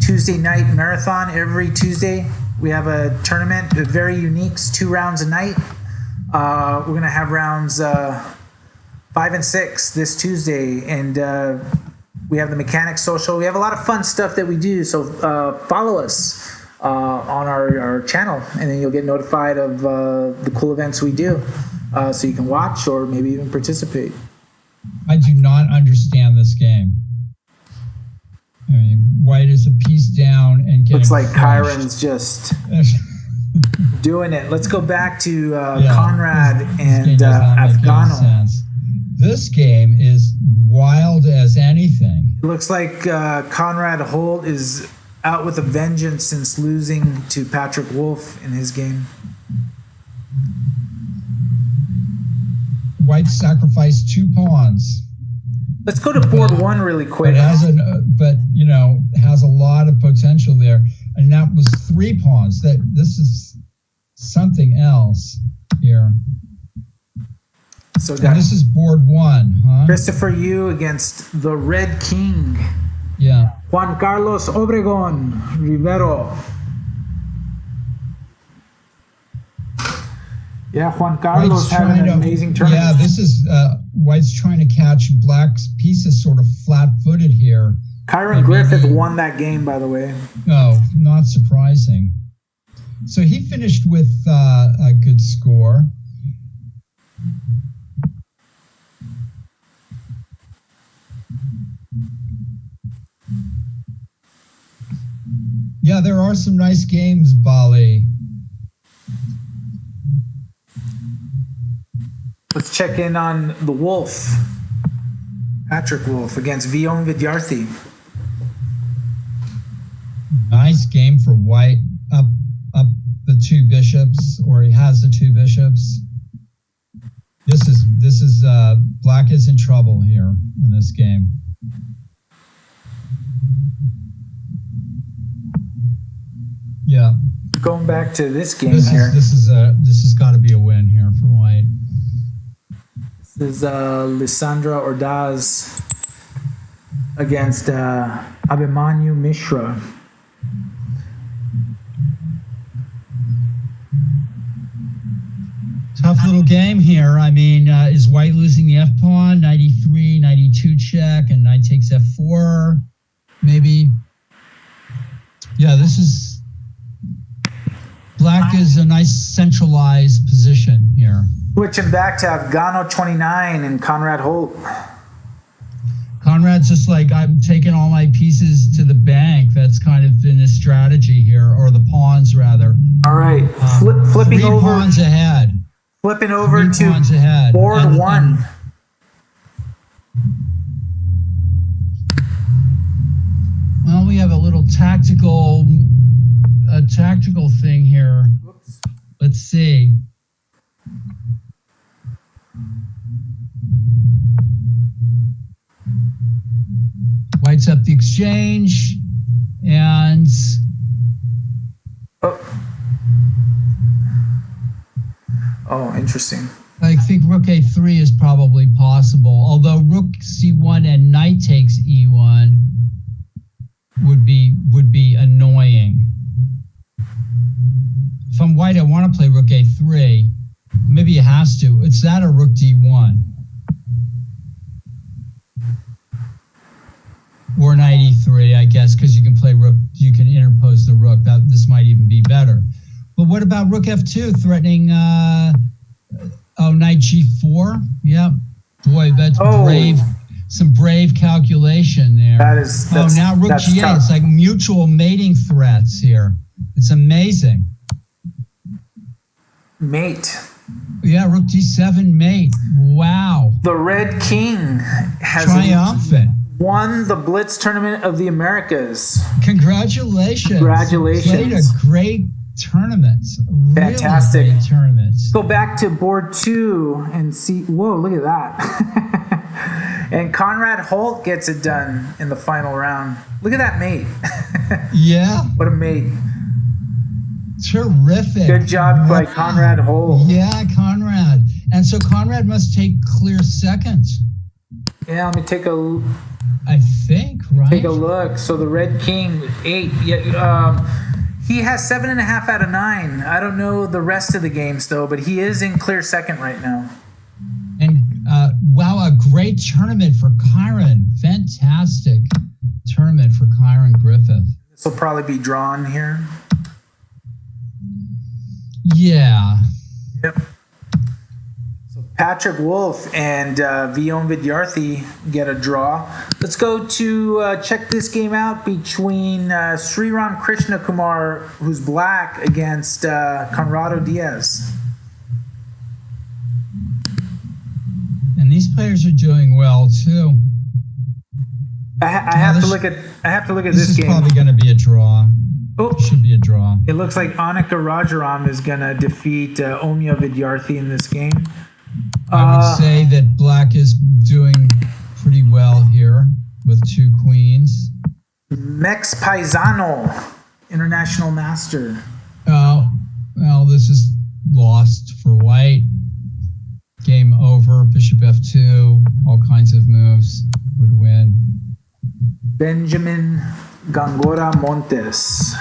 Tuesday night marathon every Tuesday. We have a tournament, very unique, 2 rounds a night. We're going to have rounds 5 and 6 this Tuesday, and we have the Mechanics Social. We have a lot of fun stuff that we do, so follow us on our channel, and then you'll get notified of the cool events we do. So you can watch or maybe even participate. I do not understand this game. I mean, White is a piece down and getting looks like crushed. Kyron's just doing it. Let's go back to Conrad and Afghano. This game is wild as anything. It looks like Conrad Holt is out with a vengeance since losing to Patrick Wolf in his game. White sacrificed 2 pawns. Let's go to board 1 really quick. It has has a lot of potential there, and that was 3 pawns. This is something else here. So this is board 1, huh? Christopher Yu against the Red King. Yeah. Juan Carlos Obregon Rivero. Yeah, Juan Carlos having an amazing tournament. Yeah, this is White's trying to catch Black's pieces sort of flat-footed here. Griffith won that game, by the way. No, not surprising. So he finished with a good score. Yeah, there are some nice games, Bali. Let's check in on the Wolf. Patrick Wolf against Villan Vidyarthi. Nice game for White. Up the 2 bishops, or he has the 2 bishops. This is Black is in trouble here in this game. Yeah. Going back to this game This has got to be a win here for White. This is Lissandra Ordaz against Abhimanyu Mishra. Tough little game here. I mean, is White losing the F-pawn? 93, 92 check, and Knight takes F4, maybe. Yeah, this is... Black is a nice centralized position here. Switching back to Afghano 29 and Conrad Holt. Conrad's just like, I'm taking all my pieces to the bank. That's kind of been his strategy here, or the pawns rather. All right, flipping 3 over. Pawns ahead. Flipping over 3 to pawns ahead. board 1. Well, we have a little tactical thing here. Oops. Let's see. White's up the exchange, and Oh, interesting. I think rook a3 is probably possible, although rook c1 and knight takes e1 would be annoying. If I'm white, I want to play rook a3. Maybe it has to. It's that or rook d1. Or knight e3, I guess, because you can play rook, you can interpose the rook. This might even be better. But what about rook f2 threatening knight g4? Yep. Boy, that's brave. Some brave calculation there. That's now rook g8. tough. It's like mutual mating threats here. It's amazing. Mate. Yeah, rook d7 mate. Wow. The Red King has Triumphant. won the Blitz Tournament of the Americas. Congratulations. Congratulations. Played a great tournament. Fantastic. Really great tournament. Go back to board 2 and see. Whoa, look at that. And Conrad Holt gets it done in the final round. Look at that mate. Yeah. What a mate. Terrific. Good job by Conrad Holt. Yeah, Conrad. And so Conrad must take clear second. Yeah, let me take a I think, right? Take a look. So the Red King 8. Yeah, he has 7.5 out of 9. I don't know the rest of the games though, but he is in clear second right now. And wow, a great tournament for Tyron. Fantastic tournament for Tyron Griffith. This will probably be drawn here. Yeah. Yep. So Patrick Wolf and Villan Vidyarthi get a draw. Let's go to check this game out between Sriram Krishna Kumar, who's black, against Conrado Diaz. And these players are doing well too. I have to look at this game. This is probably going to be a draw. Oh, Should be a draw. it looks like Annika Rajaram is going to defeat Omya Vidyarthi in this game. I would say that black is doing pretty well here with 2 queens. Mex Paisano, International Master. Oh, well, this is lost for white. Game over. Bishop f2. All kinds of moves would win. Benjamin Gangora Montes.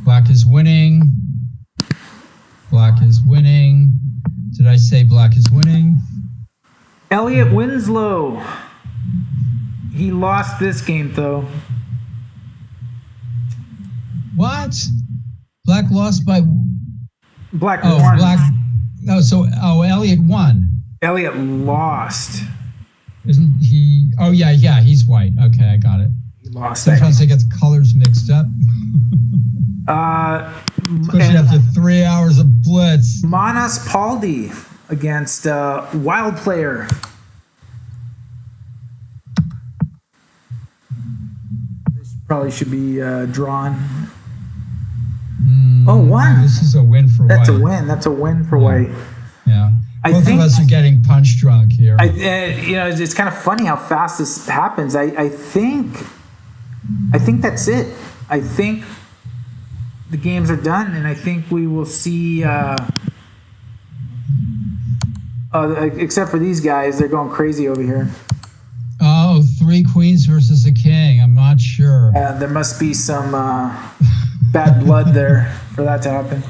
Black is winning. Black is winning. Did I say black is winning? Elliot Winslow. He lost this game though. What? Black lost by... Black won. Elliot won. Elliot lost. Isn't he? Oh, yeah, he's white. Okay, I got it. He lost. Sometimes I get the colors mixed up. Especially after 3 hours of Blitz. Manas Paldi against Wild Player. This probably should be drawn. One. This is a win for That's white. a win. That's a win for white. Yeah. I Both think of us are getting punch drunk here. it's kind of funny how fast this happens. I think that's it. I think the games are done, and I think we will see. Except for these guys, they're going crazy over here. Oh, 3 queens versus a king. I'm not sure. There must be some bad blood there for that to happen.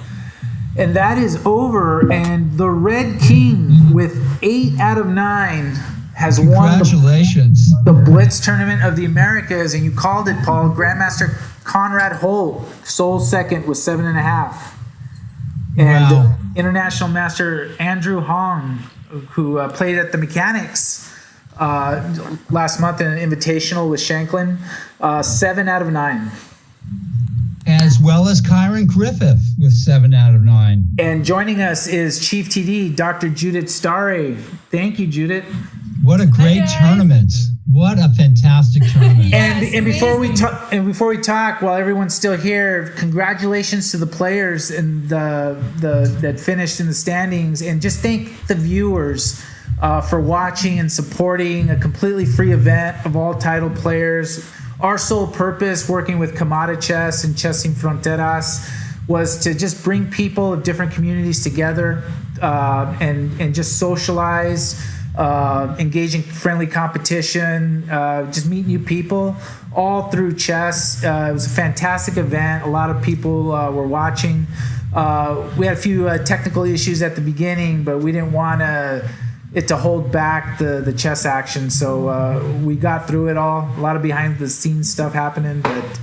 And that is over, and the Red King with 8 out of 9 has won Congratulations. the Blitz Tournament of the Americas, and you called it, Paul. Grandmaster Conrad Holt, sole second with 7.5. And Wow. International Master Andrew Hong, who played at the Mechanics last month in an invitational with Shanklin, 7 out of 9. As well as Tyron Griffith with 7 out of 9. And joining us is Chief TD, Dr. Judith Starre. Thank you, Judith. What a great tournament. What a fantastic tournament. And before we talk, while everyone's still here, congratulations to the players and that finished in the standings, and just thank the viewers for watching and supporting a completely free event of all titled players. Our sole purpose, working with Kamada Chess and Chessing Fronteras, was to just bring people of different communities together and just socialize, engage in friendly competition, just meet new people, all through chess. It was a fantastic event. A lot of people were watching. We had a few technical issues at the beginning, but we didn't want it to hold back the chess action. So we got through it all. A lot of behind the scenes stuff happening. But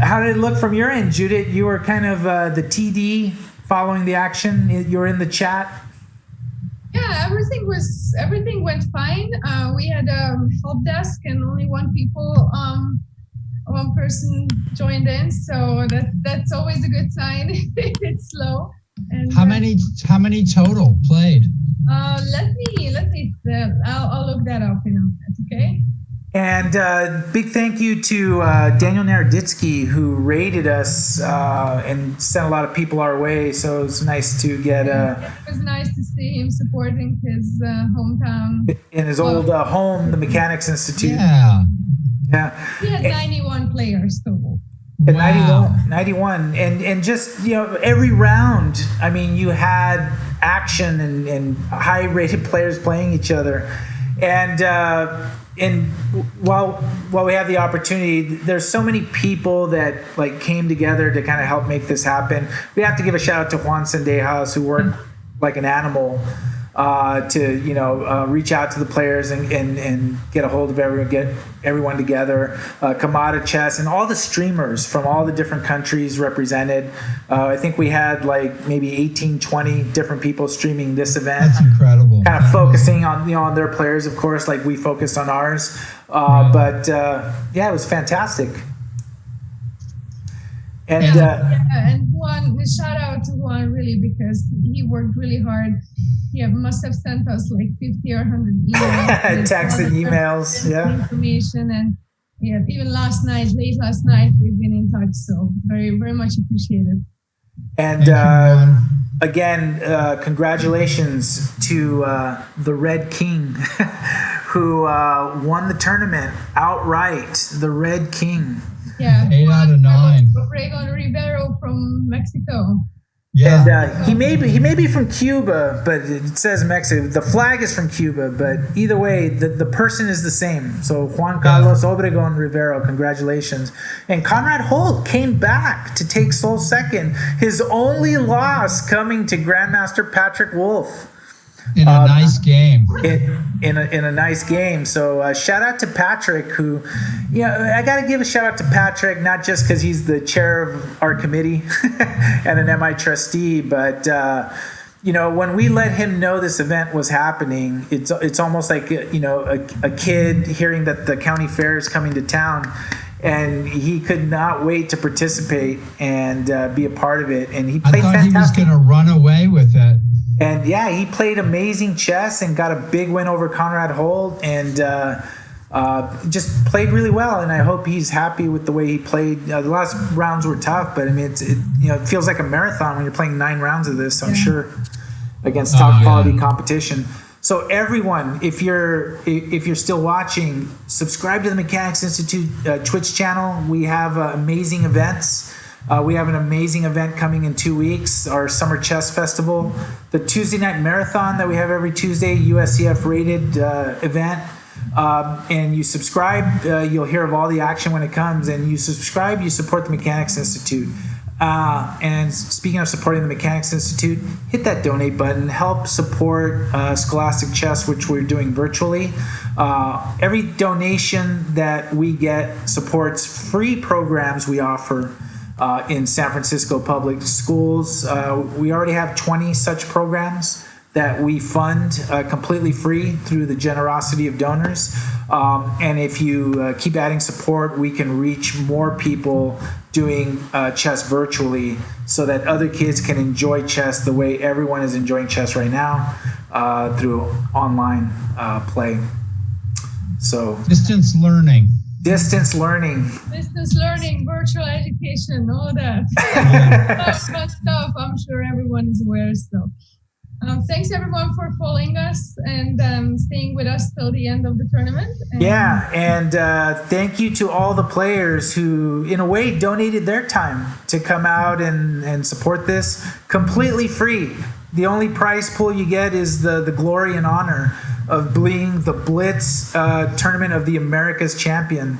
how did it look from your end, Judith? You were kind of the TD following the action. You were in the chat. Yeah, everything went fine. We had a help desk and only one person joined in, so that's always a good sign. It's slow. And how many total played? Let me. I'll look that up in a minute. Okay. And big thank you to Daniel Naroditsky, who rated us and sent a lot of people our way. So it was nice to get. It was nice to see him supporting his hometown. In his old home, the Mechanics Institute. Yeah. Yeah. He had 91 players total. Wow. 91. And just, every round, I mean, you had action and high-rated players playing each other. And while we have the opportunity, there's so many people that came together to kind of help make this happen. We have to give a shout out to Juan Sendejas, who worked like an animal to reach out to the players and get a hold of everyone, get everyone together. Kamada Chess and all the streamers from all the different countries represented. I think we had maybe 18, 20 different people streaming this event. That's incredible. Kind of focusing on their players, of course, like we focused on ours. But it was fantastic. And and Juan, shout out to Juan really, because he worked really hard. He must have sent us 50 or 100 emails. Texts and emails, information, and even late last night, we've been in touch. So very, very much appreciated. And again, congratulations to the Red King, who won the tournament outright. The Red King. Yeah, 8 out of 9. Obregón Rivero from Mexico. Yeah, and he may be from Cuba, but it says Mexico. The flag is from Cuba, but either way, the person is the same. So Juan Carlos Obregón Rivero, congratulations. And Conrad Holt came back to take sole second. His only loss coming to Grandmaster Patrick Wolf. In a nice game. In a nice game. So shout out to Patrick, who, I got to give a shout out to Patrick, not just because he's the chair of our committee and an MI trustee, but when we let him know this event was happening, it's almost like a kid hearing that the county fair is coming to town. And he could not wait to participate and be a part of it. And he played fantastic. He was going to run away with it. And he played amazing chess and got a big win over Conrad Holt, and just played really well. And I hope he's happy with the way he played. The last rounds were tough, but I mean, it feels like a marathon when you're playing 9 rounds of this. I'm sure against top quality competition. So everyone, if you're still watching, subscribe to the Mechanics Institute Twitch channel. We have amazing events. We have an amazing event coming in 2 weeks, our Summer Chess Festival. The Tuesday night marathon that we have every Tuesday, USCF rated event. And you subscribe, you'll hear of all the action when it comes. And you subscribe, you support the Mechanics Institute. And speaking of supporting the Mechanics Institute, hit that donate button. Help support Scholastic Chess, which we're doing virtually. Every donation that we get supports free programs we offer in San Francisco public schools. We already have 20 such programs that we fund completely free through the generosity of donors. And if you keep adding support, we can reach more people doing chess virtually so that other kids can enjoy chess the way everyone is enjoying chess right now through online play. So distance learning, virtual education, all that. Fun stuff. I'm sure everyone is aware still. Thanks everyone for following us and staying with us till the end of the tournament. And thank you to all the players who, in a way, donated their time to come out and support this completely free. The only prize pool you get is the glory and honor of being the Blitz Tournament of the Americas champion,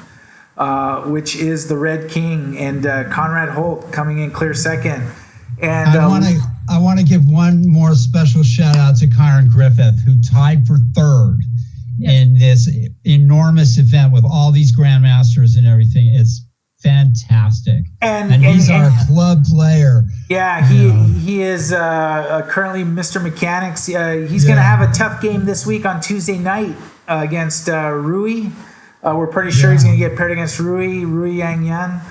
which is the Red King, and Conrad Holt coming in clear second. And I want to give one more special shout out to Kyron Griffith, who tied for third in this enormous event with all these grandmasters and everything. It's fantastic. And he's our club player. Yeah, he is currently Mr. Mechanics. He's going to have a tough game this week on Tuesday night against Rui. We're pretty sure he's going to get paired against Rui Yang Yan.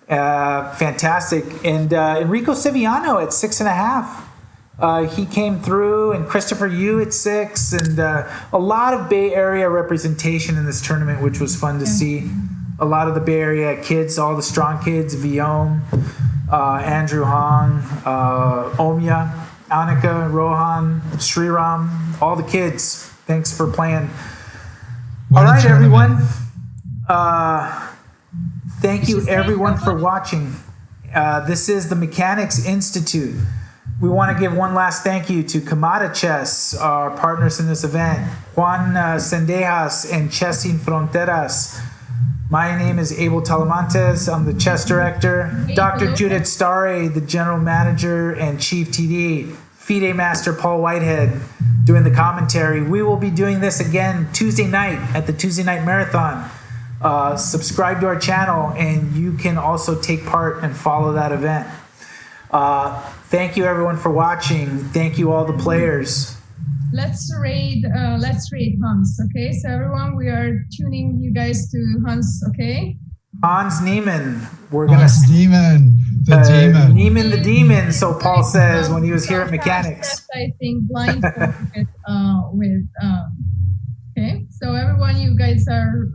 Fantastic. And Enrico Sevillano at 6.5. He came through, and Christopher Yu at 6, and a lot of Bay Area representation in this tournament, which was fun to see. A lot of the Bay Area kids, all the strong kids, Villan, Andrew Hong, Omya, Annika, Rohan, Sriram, all the kids. Thanks for playing. All right, everyone. Thank you, everyone, for watching. This is the Mechanics Institute. We want to give one last thank you to Kamada Chess, our partners in this event, Juan Sendejas and Chess Sin Fronteras. My name is Abel Talamantes. I'm the chess director. Dr. Judith Starre, the general manager and chief TD. FIDE Master Paul Whitehead doing the commentary. We will be doing this again Tuesday night at the Tuesday Night Marathon. Subscribe to our channel, and you can also take part and follow that event. Thank you, everyone, for watching. Thank you, all the players. Let's raid Hans, okay? So everyone, we are tuning you guys to Hans, okay? Hans Niemann. Demon. Niemann the Demon, so Paul says when he was here at Mechanics. I think blindfolded with okay? So everyone, you guys are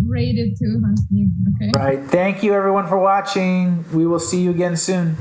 rated to Hans Niemann, okay? Right. Thank you, everyone, for watching. We will see you again soon.